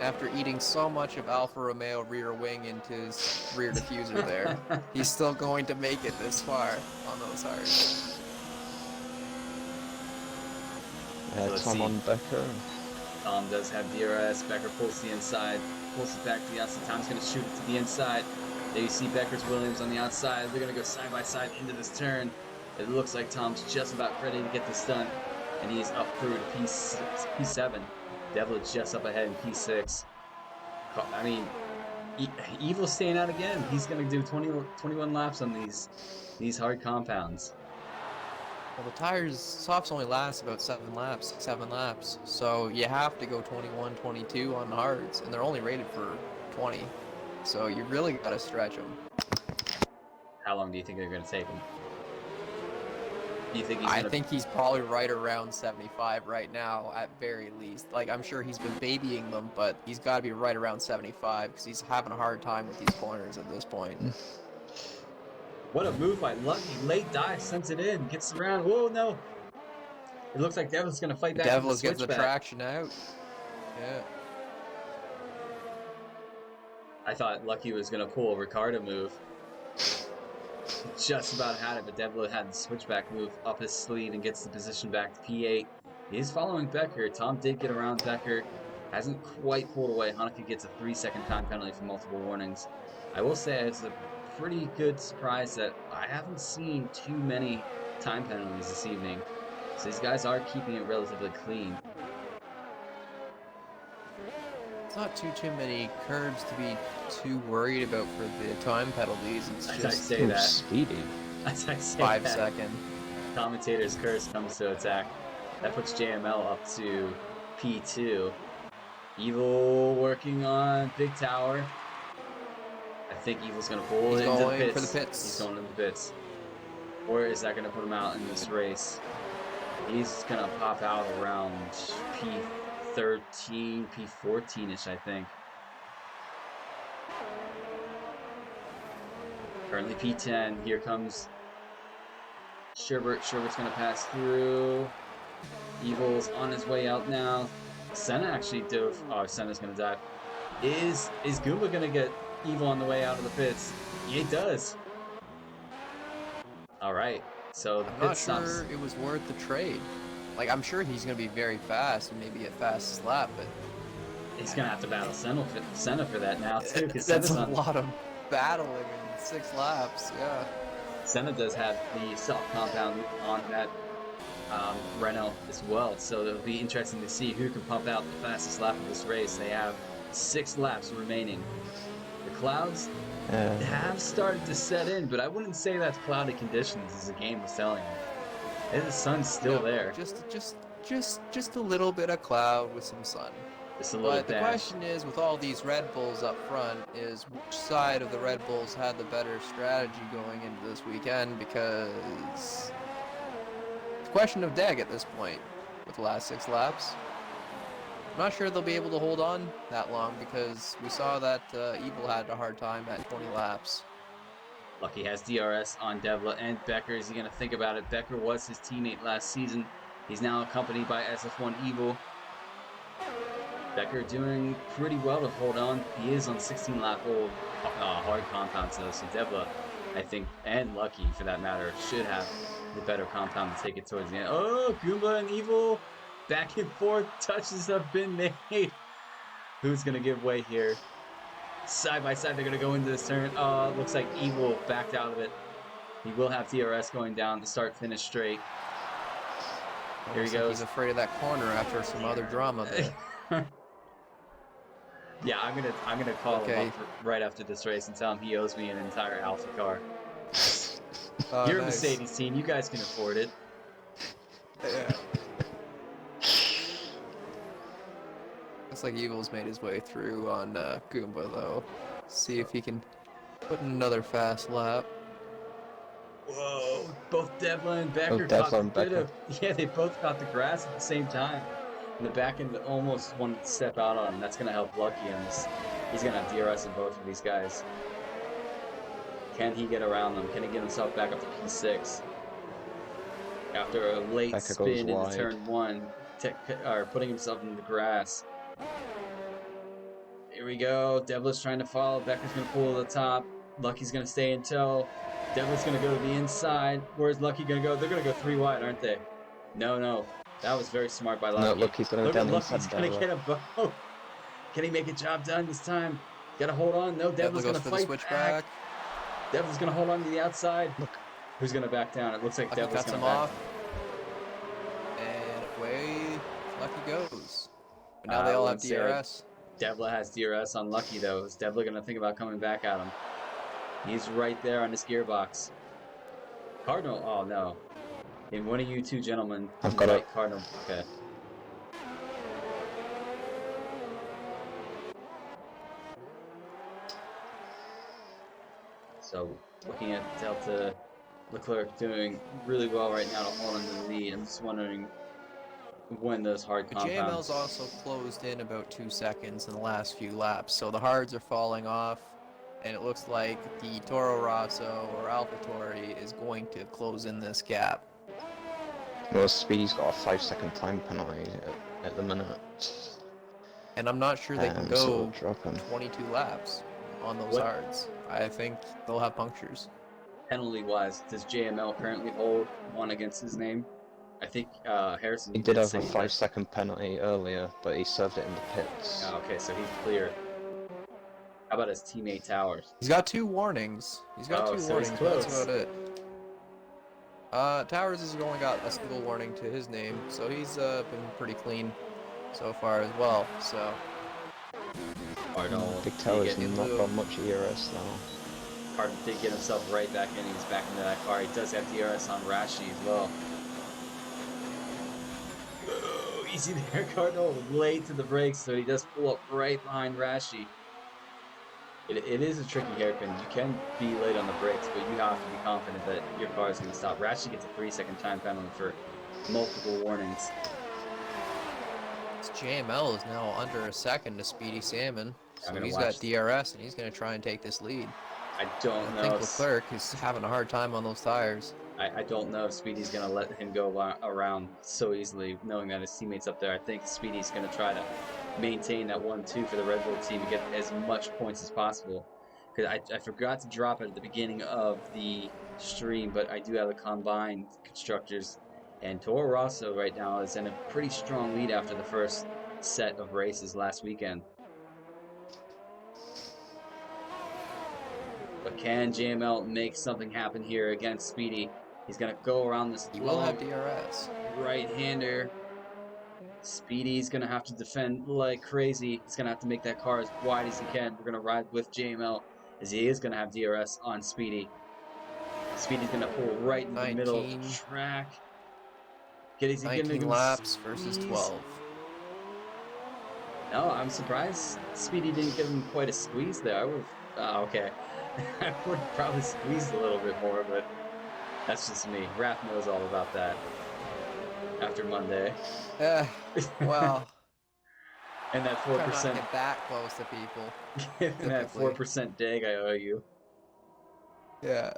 After eating so much of Alfa Romeo rear wing into his rear diffuser there, he's still going to make it this far on those hards. Tom on Becker. Tom does have DRS. Becker pulls the inside, pulls it back to the outside. Tom's going to shoot it to the inside. There you see Becker's Williams on the outside. They're going to go side by side into this turn. It looks like Tom's just about ready to get this done, and he's up through to P7. Devlin's just up ahead in P6. I mean, Evil's staying out again. He's going to do 21 laps on these hard compounds. Well, the tires, softs only last about 7 laps. So you have to go 21, 22 on the hards, and they're only rated for 20. So you really got to stretch them. How long do you think they're going to take him? I think he's probably right around 75 right now, at very least. Like, I'm sure he's been babying them, but he's got to be right around 75 because he's having a hard time with these corners at this point. What a move by Lucky. Late dive, sends it in, gets around. Whoa, no. It looks like Devlin's going to fight back. Devlin's gets the traction out. Yeah. I thought Lucky was going to pull a Ricardo move. Just about had it, but Devlin had the switchback move up his sleeve and gets the position back to P8. He's following Becker. Tom did get around Becker. Hasn't quite pulled away. Hanukkah gets a 3-second time penalty for multiple warnings. I will say it's a pretty good surprise that I haven't seen too many time penalties this evening. So these guys are keeping it relatively clean. It's not too many curbs to be too worried about for the time penalties. It's As I just say that, Speedy. as I say 5 that, second. commentator's curse comes to attack. That puts JML up to P2. Evil working on Big Tower. I think Evil's going to pull He's it into the going pits. for the pits. He's going into the pits. Or is that going to put him out in this race? He's going to pop out around P13, P14-ish, I think. Currently P10. Here comes Sherbert. Sherbert's going to pass through. Evil's on his way out now. Senna actually dove. Oh, Senna's going to dive. Is Goomba going to get Evil on the way out of the pits? Yeah, he does. All right. So the I'm pit not stops. sure it was worth the trade. Like, I'm sure he's going to be very fast and maybe a fastest lap, but He's going to have to battle Senna for that now, too. 'Cause that's Senna's a on- lot of battling in 6 laps. Yeah. Senna does have the soft compound on that Renault as well, so it'll be interesting to see who can pump out the fastest lap of this race. They have 6 laps remaining. The clouds have started to set in, but I wouldn't say that's cloudy conditions, as the game was telling me. The sun's still there. Just a little bit of cloud with some sun. Just a little But the dash. question is, with all these Red Bulls up front, is which side of the Red Bulls had the better strategy going into this weekend? Because it's a question of Deg at this point with the last 6 laps. I'm not sure they'll be able to hold on that long because we saw that Evil had a hard time at 20 laps. Lucky has DRS on Devla and Becker. Is he going to think about it? Becker was his teammate last season. He's now accompanied by SF1 Evil. Becker doing pretty well to hold on. He is on 16-lap old hard compounds though, so Devla, I think, and Lucky for that matter, should have the better compound to take it towards the end. Oh, Goomba and Evil, back and forth, touches have been made. Who's going to give way here? Side by side, they're going to go into this turn. Looks like Evil backed out of it. He will have DRS going down the start-finish straight. Here he Looks like goes. He's afraid of that corner after some other drama there. Yeah, I'm gonna call him Okay. up right after this race and tell him he owes me an entire Alpha car. Oh, You're a nice. Mercedes team, you guys can afford it. Yeah. Looks like Evil's made his way through on Goomba though. See if he can put in another fast lap. Whoa! Both Devlin and Becker Both caught Devlin a and bit Becker. of. Yeah, they both caught the grass at the same time. And the back end almost wanted to step out on him. That's gonna help Lucky on this. He's gonna have DRS in both of these guys. Can he get around them? Can he get himself back up to P6? After a late Becker goes spin into wide. turn 1, putting himself in the grass. Here we go. Devlin's trying to follow. Becker's going to pull to the top. Lucky's going to stay in tow. Devlin's going to go to the inside. Where's Lucky going to go? They're going to go 3 wide, aren't they? No. That was very smart by Lucky. No, look, he's going to Look go at down Lucky's inside going to get Devla. a boat. Can he make a job done this time? Got to hold on. No, Devlin's going goes to for the fight switchback. back. Devlin's going to hold on to the outside. Look. Who's going to back down? It looks like Lucky Devlin's cuts going him to back off. And away Lucky goes. But now they all have once it- DRS. Devla has DRS on Lucky though. Is Devla gonna think about coming back at him? He's right there on his gearbox. Cardinal, oh no. And one of you two gentlemen, I've got right, it. Cardinal, okay. So, looking at Delta, Leclerc doing really well right now to hold on to the lead. I'm just wondering when those hard But compounds... JML's also closed in about 2 seconds in the last few laps, so the hards are falling off, and it looks like the Toro Rosso or AlphaTauri is going to close in this gap. Well, Speedy's got a 5-second time penalty at the minute. And I'm not sure they can So go we'll drop him. 22 laps. on those What hards. I think they'll have punctures. penalty-wise, does JML currently hold one against his name? I think Harrison, He you did did have a say he let. 5-second penalty earlier, but he served it in the pits. Oh, okay, so he's clear. How about his teammate Towers? He's got 2 warnings. He's got Oh, 2 so he's warnings, but that's close. about it. Towers has only got a single warning to his name, so he's been pretty clean so far as well. So Cardinal Big did Tower's get, not got much ERS now. Cardinal did get himself right back in. He's back into that car. He does have DRS on Rashi as well. Oh, easy there, Cardinal. Late to the brakes, so he does pull up right behind Rashi. It is a tricky hairpin. You can be late on the brakes, but you have to be confident that your car is going to stop. Rashi gets a 3-second time penalty for multiple warnings. this JML is now under a second to Speedy Salmon. I'm So gonna he's watch. got DRS and he's going to try and take this lead. I don't I know. think If, Leclerc is having a hard time on those tires. I don't know if Speedy's going to let him go around so easily, knowing that his teammates up there. I think Speedy's going to try to maintain that 1-2 for the Red Bull team to get as much points as possible. Because I forgot to drop it at the beginning of the stream, but I do have the combined constructors. And Toro Rosso right now is in a pretty strong lead after the first set of races last weekend. But can JML make something happen here against Speedy? He's going to go around this He will have long DRS. right-hander. Speedy's going to have to defend like crazy. He's going to have to make that car as wide as he can. We're going to ride with JML as he is going to have DRS on Speedy. Speedy's going to pull right into the middle of the 19. track. Is he going to 19 laps versus squeeze? 12. No, I'm surprised Speedy didn't give him quite a squeeze there. I would have, okay. I would have probably squeezed a little bit more, but that's just me. Raph knows all about that after Monday. Well, And that try not to 4%, get that close to people. and that typically. 4% dig I owe you. Yeah.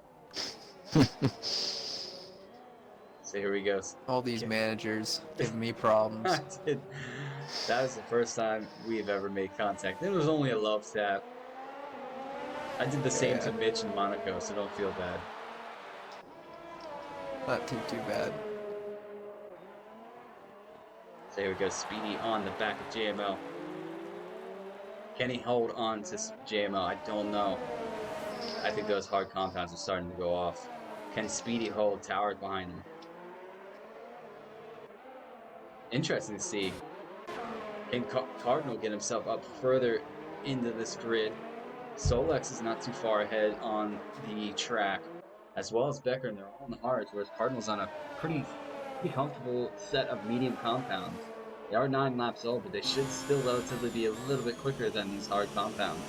So here we go. All these managers giving me problems. That was the first time we've ever made contact. It was only a love tap. I did the same to Mitch in Monaco, so don't feel bad. Not too bad. So here we go, Speedy on the back of JML. Can he hold on to JML? I don't know. I think those hard compounds are starting to go off. Can Speedy hold Towers behind him? Interesting to see. Can Cardinal get himself up further into this grid? Solex is not too far ahead on the track, as well as Becker, and they're all in the hards, whereas Cardinal's on a pretty comfortable set of medium compounds. They are 9 laps old, but they should still relatively be a little bit quicker than these hard compounds.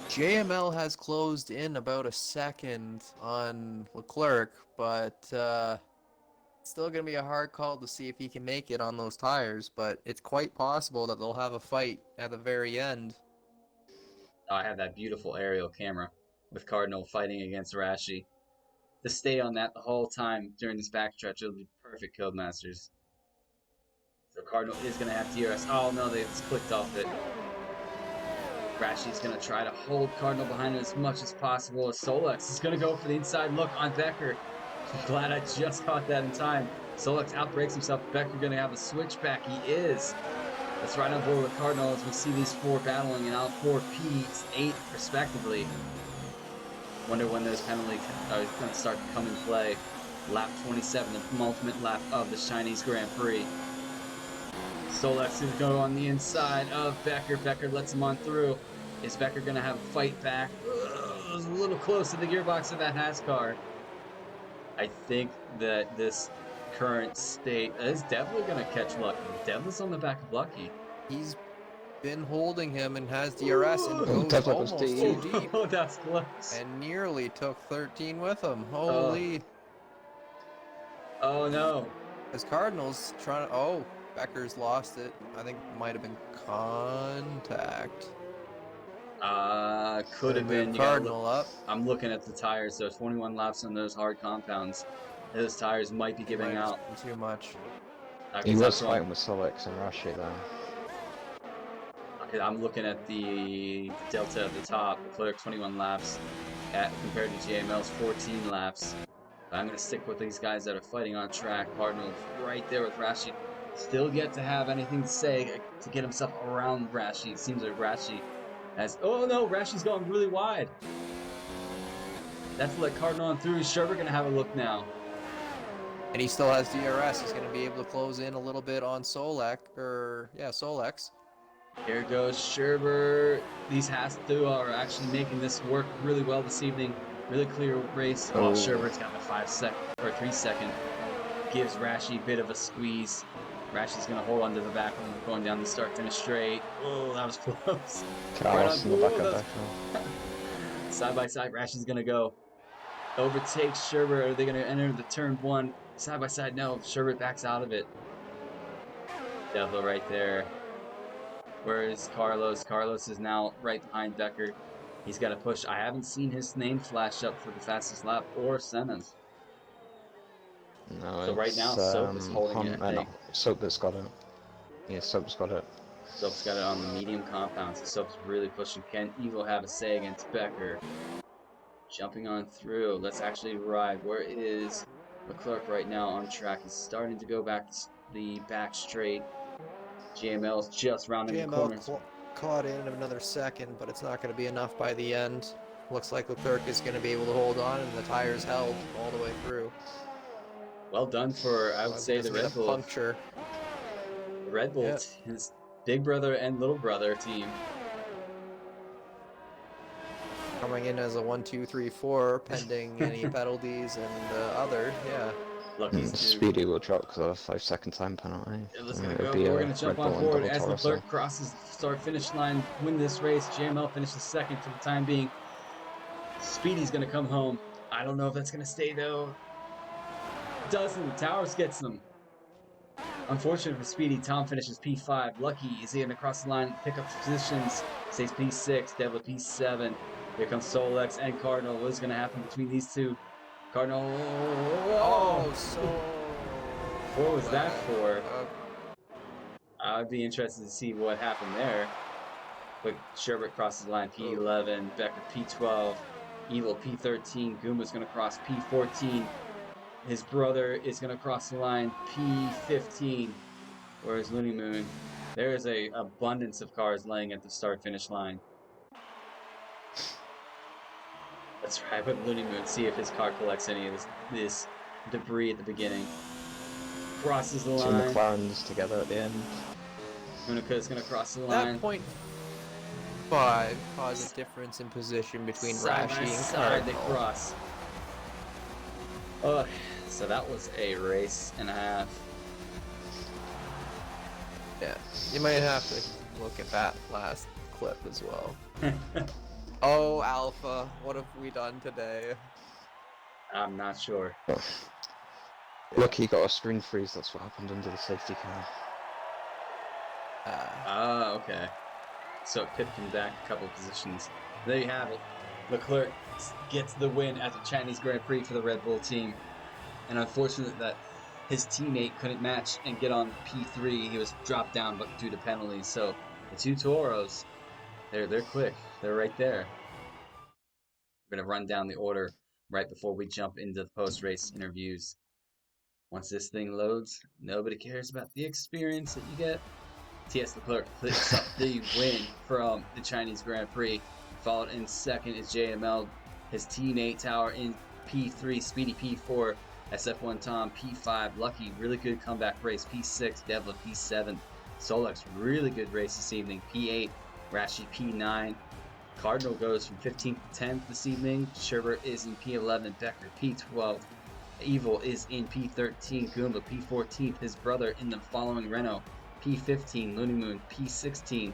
JML has closed in about a second on Leclerc, but it's still going to be a hard call to see if he can make it on those tires, but it's quite possible that they'll have a fight at the very end. I have that beautiful aerial camera with Cardinal fighting against Rashi. To stay on that the whole time during this backstretch, it'll be perfect, Codemasters. So Cardinal is going to have DRS. Oh no, they just clicked off it. Rashi's going to try to hold Cardinal behind him as much as possible. Solex is going to go for the inside look on Becker. I'm glad I just caught that in time. Solex outbrakes himself. Becker going to have a switchback. He is. Let's ride on board with Cardinal as we see these 4 battling and out 4 P8 respectively. Wonder when those penalties are going to start to come in play. Lap 27, the penultimate lap of the Chinese Grand Prix. Solex is going to go on the inside of Becker. Becker lets him on through. Is Becker going to have a fight back? It was a little close to the gearbox of that Haas car. I think that this current state is definitely going to catch Lucky. Devlin's on the back of Lucky. He's been holding him and has DRS and goes Devlin was almost deep. too deep. Oh, that's close. And nearly took 13 with him. Holy. Oh no. As Cardinals trying to... Oh, Becker's lost it. I think it might have been contact. Could have been. Cardinal up. I'm looking at the tires. There's 21 laps on those hard compounds. Those tires might be giving out. Too much. He was fighting with Solex and Rashi there. I'm looking at the delta at the top. Leclerc 21 laps compared to JML's 14 laps. I'm going to stick with these guys that are fighting on track. Cardinals right there with Rashi. Still yet to have anything to say to get himself around Rashi. It seems like Rashi has... Oh no, Rashi's going really wide. That's let Cardinal on through. Sure, we're going to have a look now. And he still has DRS. He's going to be able to close in a little bit on Solex. Here goes Scherber. These Has-2 are actually making this work really well this evening. Really clear race. Oh, Scherber's got the 3 second. Gives Rashi a bit of a squeeze. Rashi's going to hold onto the back when we're going down the start-finish straight. Oh, that was close. Carlos in the back of back. Side by side, Rashi's going to go. Overtakes Scherber. Are they going to enter the turn 1? Side by side, no. Scherber backs out of it. Devil right there. Where is Carlos? Carlos is now right behind Becker. He's got to push. I haven't seen his name flash up for the fastest lap or Senna's. No, so right now, Soap is holding it, I think. Soap has got it. Yeah, Soap's got it. Soap's got it on the medium compound, so Soap's really pushing. Can Eagle have a say against Becker? Jumping on through. Let's actually ride. Where is Leclerc right now on track? He's starting to go back the back straight. GML's just rounding the corners. Caught in another second, but it's not going to be enough by the end. Looks like Leclerc is going to be able to hold on, and the tires held all the way through. Well done for, I would say, the Red Bull. Puncture. Red Bull, his big brother and little brother team. Coming in as a 1, 2, 3, 4, pending any penalties and other, yeah. Lucky Speedy will drop because of a 5-second time penalty. We're going to jump on board as Leclerc crosses the start-finish line, win this race. JML finishes second for the time being. Speedy's going to come home. I don't know if that's going to stay, though. Doesn't. Towers gets them. Unfortunate for Speedy, Tom finishes P5. Lucky is he going to cross the line, pick up positions, stays P6, Devil P7. Here comes Solex and Cardinal. What is going to happen between these two? Cardinal. What was that for? I'd be interested to see what happened there. But Sherbert crosses the line, P11, Becker P12, Evil P13, Goomba's going to cross P14. His brother is going to cross the line, P15. Where's Looney Moon? There is a abundance of cars laying at the start-finish line. Let's try with Looney Moon, see if his car collects any of this debris at the beginning. Crosses the line. Two McLarens together at the end. Unica's going to cross the line. That 0.5 caused a difference in position between Rashi and Cardinal. They cross. So that was a race and a half. Yeah, you might have to look at that last clip as well. Oh, Alpha, what have we done today? I'm not sure. Look, he got a screen freeze, that's what happened under the safety car. Okay. So it pipped him back a couple positions. There you have it. Leclerc gets the win at the Chinese Grand Prix for the Red Bull team. And unfortunate that his teammate couldn't match and get on P3. He was dropped down but due to penalties. So the two Toros, they're quick. They're right there. We're going to run down the order right before we jump into the post-race interviews. Once this thing loads, nobody cares about the experience that you get. T.S. Leclerc picks up the win from the Chinese Grand Prix. Followed in second is JML, his teammate Tower in P3, Speedy P4, SF1 Tom P5, Lucky, really good comeback race, P6, Devlin P7, Solex, really good race this evening, P8, Rashi P9, Cardinal goes from 15th to 10th this evening, Sherbert is in P11, Becker P12, Evil is in P13, Goomba P14, his brother in the following Renault, P15, Looney Moon P16,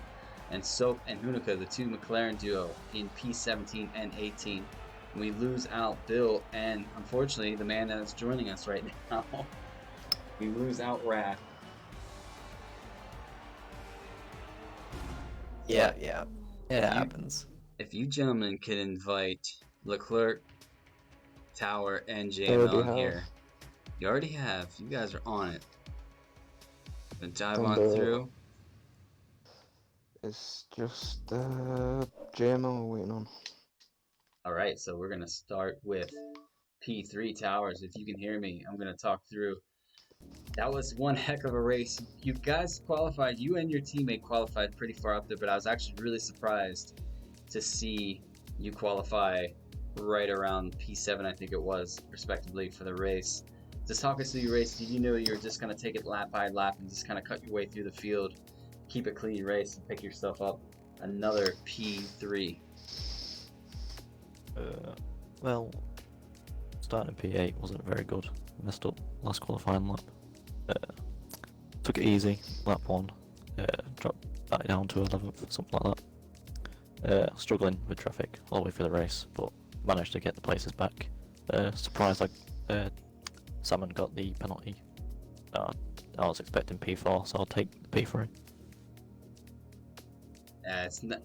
and Soap and Hunica, the two McLaren duo, in P17 and 18. We lose out Bill and, unfortunately, the man that is joining us right now. We lose out Wrath. Yeah. It happens. If you gentlemen could invite Leclerc, Tower, and JML here. You already have. You guys are on it. Then dive on through. It's just JML we're waiting on. All right, so we're gonna start with P3 Towers. If you can hear me, I'm gonna talk through. That was one heck of a race. You guys qualified. You and your teammate qualified pretty far up there, but I was actually really surprised to see you qualify right around P7, I think it was, respectively, for the race. Just talk us through your race. Did you know you were just going to take it lap by lap and just kind of cut your way through the field, keep a clean race, and pick yourself up another P3? Well, starting P8 wasn't very good. Messed up last qualifying lap. Took it easy, lap 1. Dropped back down to 11th, something like that. Struggling with traffic all the way through the race, but managed to get the places back. Surprised Salmon got the penalty. I was expecting P4, so I'll take the P3. It's not.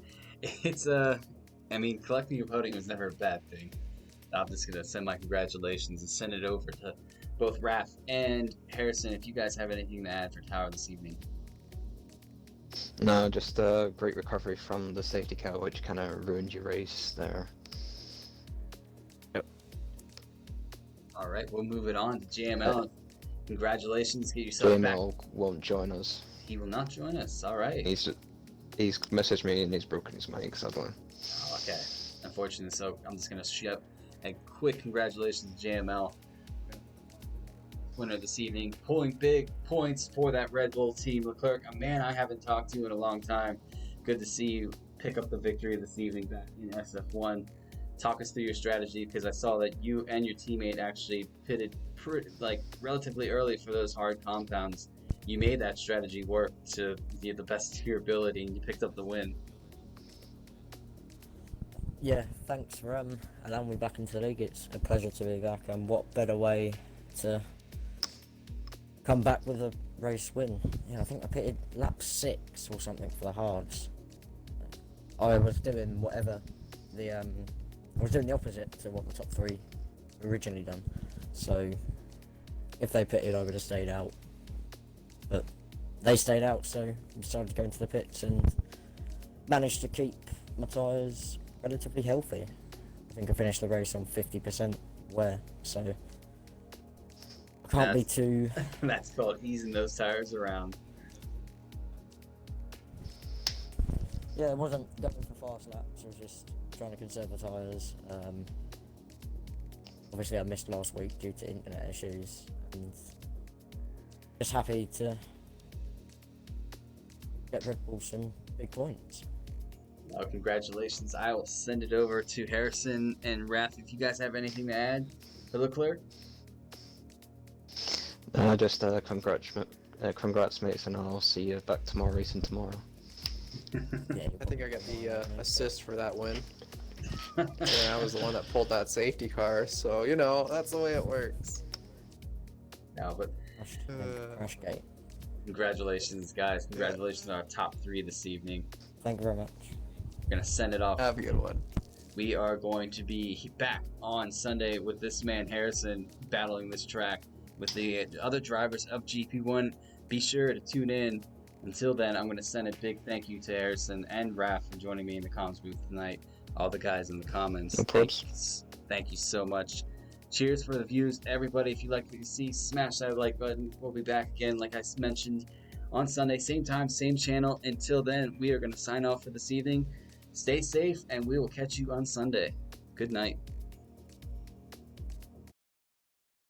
I mean, collecting your podium is never a bad thing. I'm just gonna send my congratulations and send it over to both Raph and Harrison. If you guys have anything to add for Tower this evening. No, just a great recovery from the safety car, which kind of ruined your race there. Yep. All right, we'll move it on to JML. Congratulations, get yourself back. JML won't join us. He will not join us. All right. He's messaged me and he's broken his mic, sadly. Oh, okay. Unfortunately, so I'm just gonna ship a quick congratulations to JML, winner this evening, pulling big points for that Red Bull team. Leclerc, a man I haven't talked to in a long time. Good to see you pick up the victory this evening back in SF1. Talk us through your strategy, because I saw that you and your teammate actually pitted relatively early for those hard compounds. You made that strategy work to the best of your ability, and you picked up the win. Yeah, thanks for allowing me back into the league. It's a pleasure to be back, and what better way to come back with a race win. Yeah, I think I pitted lap 6 or something for the hards. I was doing I was doing the opposite to what the top 3 originally done. So if they pitted, I would have stayed out. But they stayed out, so I decided to go into the pits and managed to keep my tyres relatively healthy. I think I finished the race on 50% wear, so I can't be too... That's called easing those tires around. Yeah, it wasn't going for fast laps, I was just trying to conserve the tyres. Obviously I missed last week due to internet issues, and just happy to get Red Bull some big points. Well, congratulations. I will send it over to Harrison and Raph if you guys have anything to add for Leclerc. Just congrats mates, and I'll see you back tomorrow racing tomorrow. Yeah, I think I got the assist for that win. Yeah, I was the one that pulled that safety car, so that's the way it works. No, but Crash gate. congratulations, guys. Congratulations on our top 3 this evening. Thank you very much. We're going to send it off. Have a good one. We are going to be back on Sunday with this man, Harrison, battling this track with the other drivers of GP1. Be sure to tune in. Until then, I'm going to send a big thank you to Harrison and Raph for joining me in the comms booth tonight. All the guys in the comments. No problems. Thank you so much. Cheers for the views, everybody. If you like what you see, smash that like button. We'll be back again, like I mentioned, on Sunday, same time, same channel. Until then, we are going to sign off for this evening. Stay safe, and we will catch you on Sunday. Good night.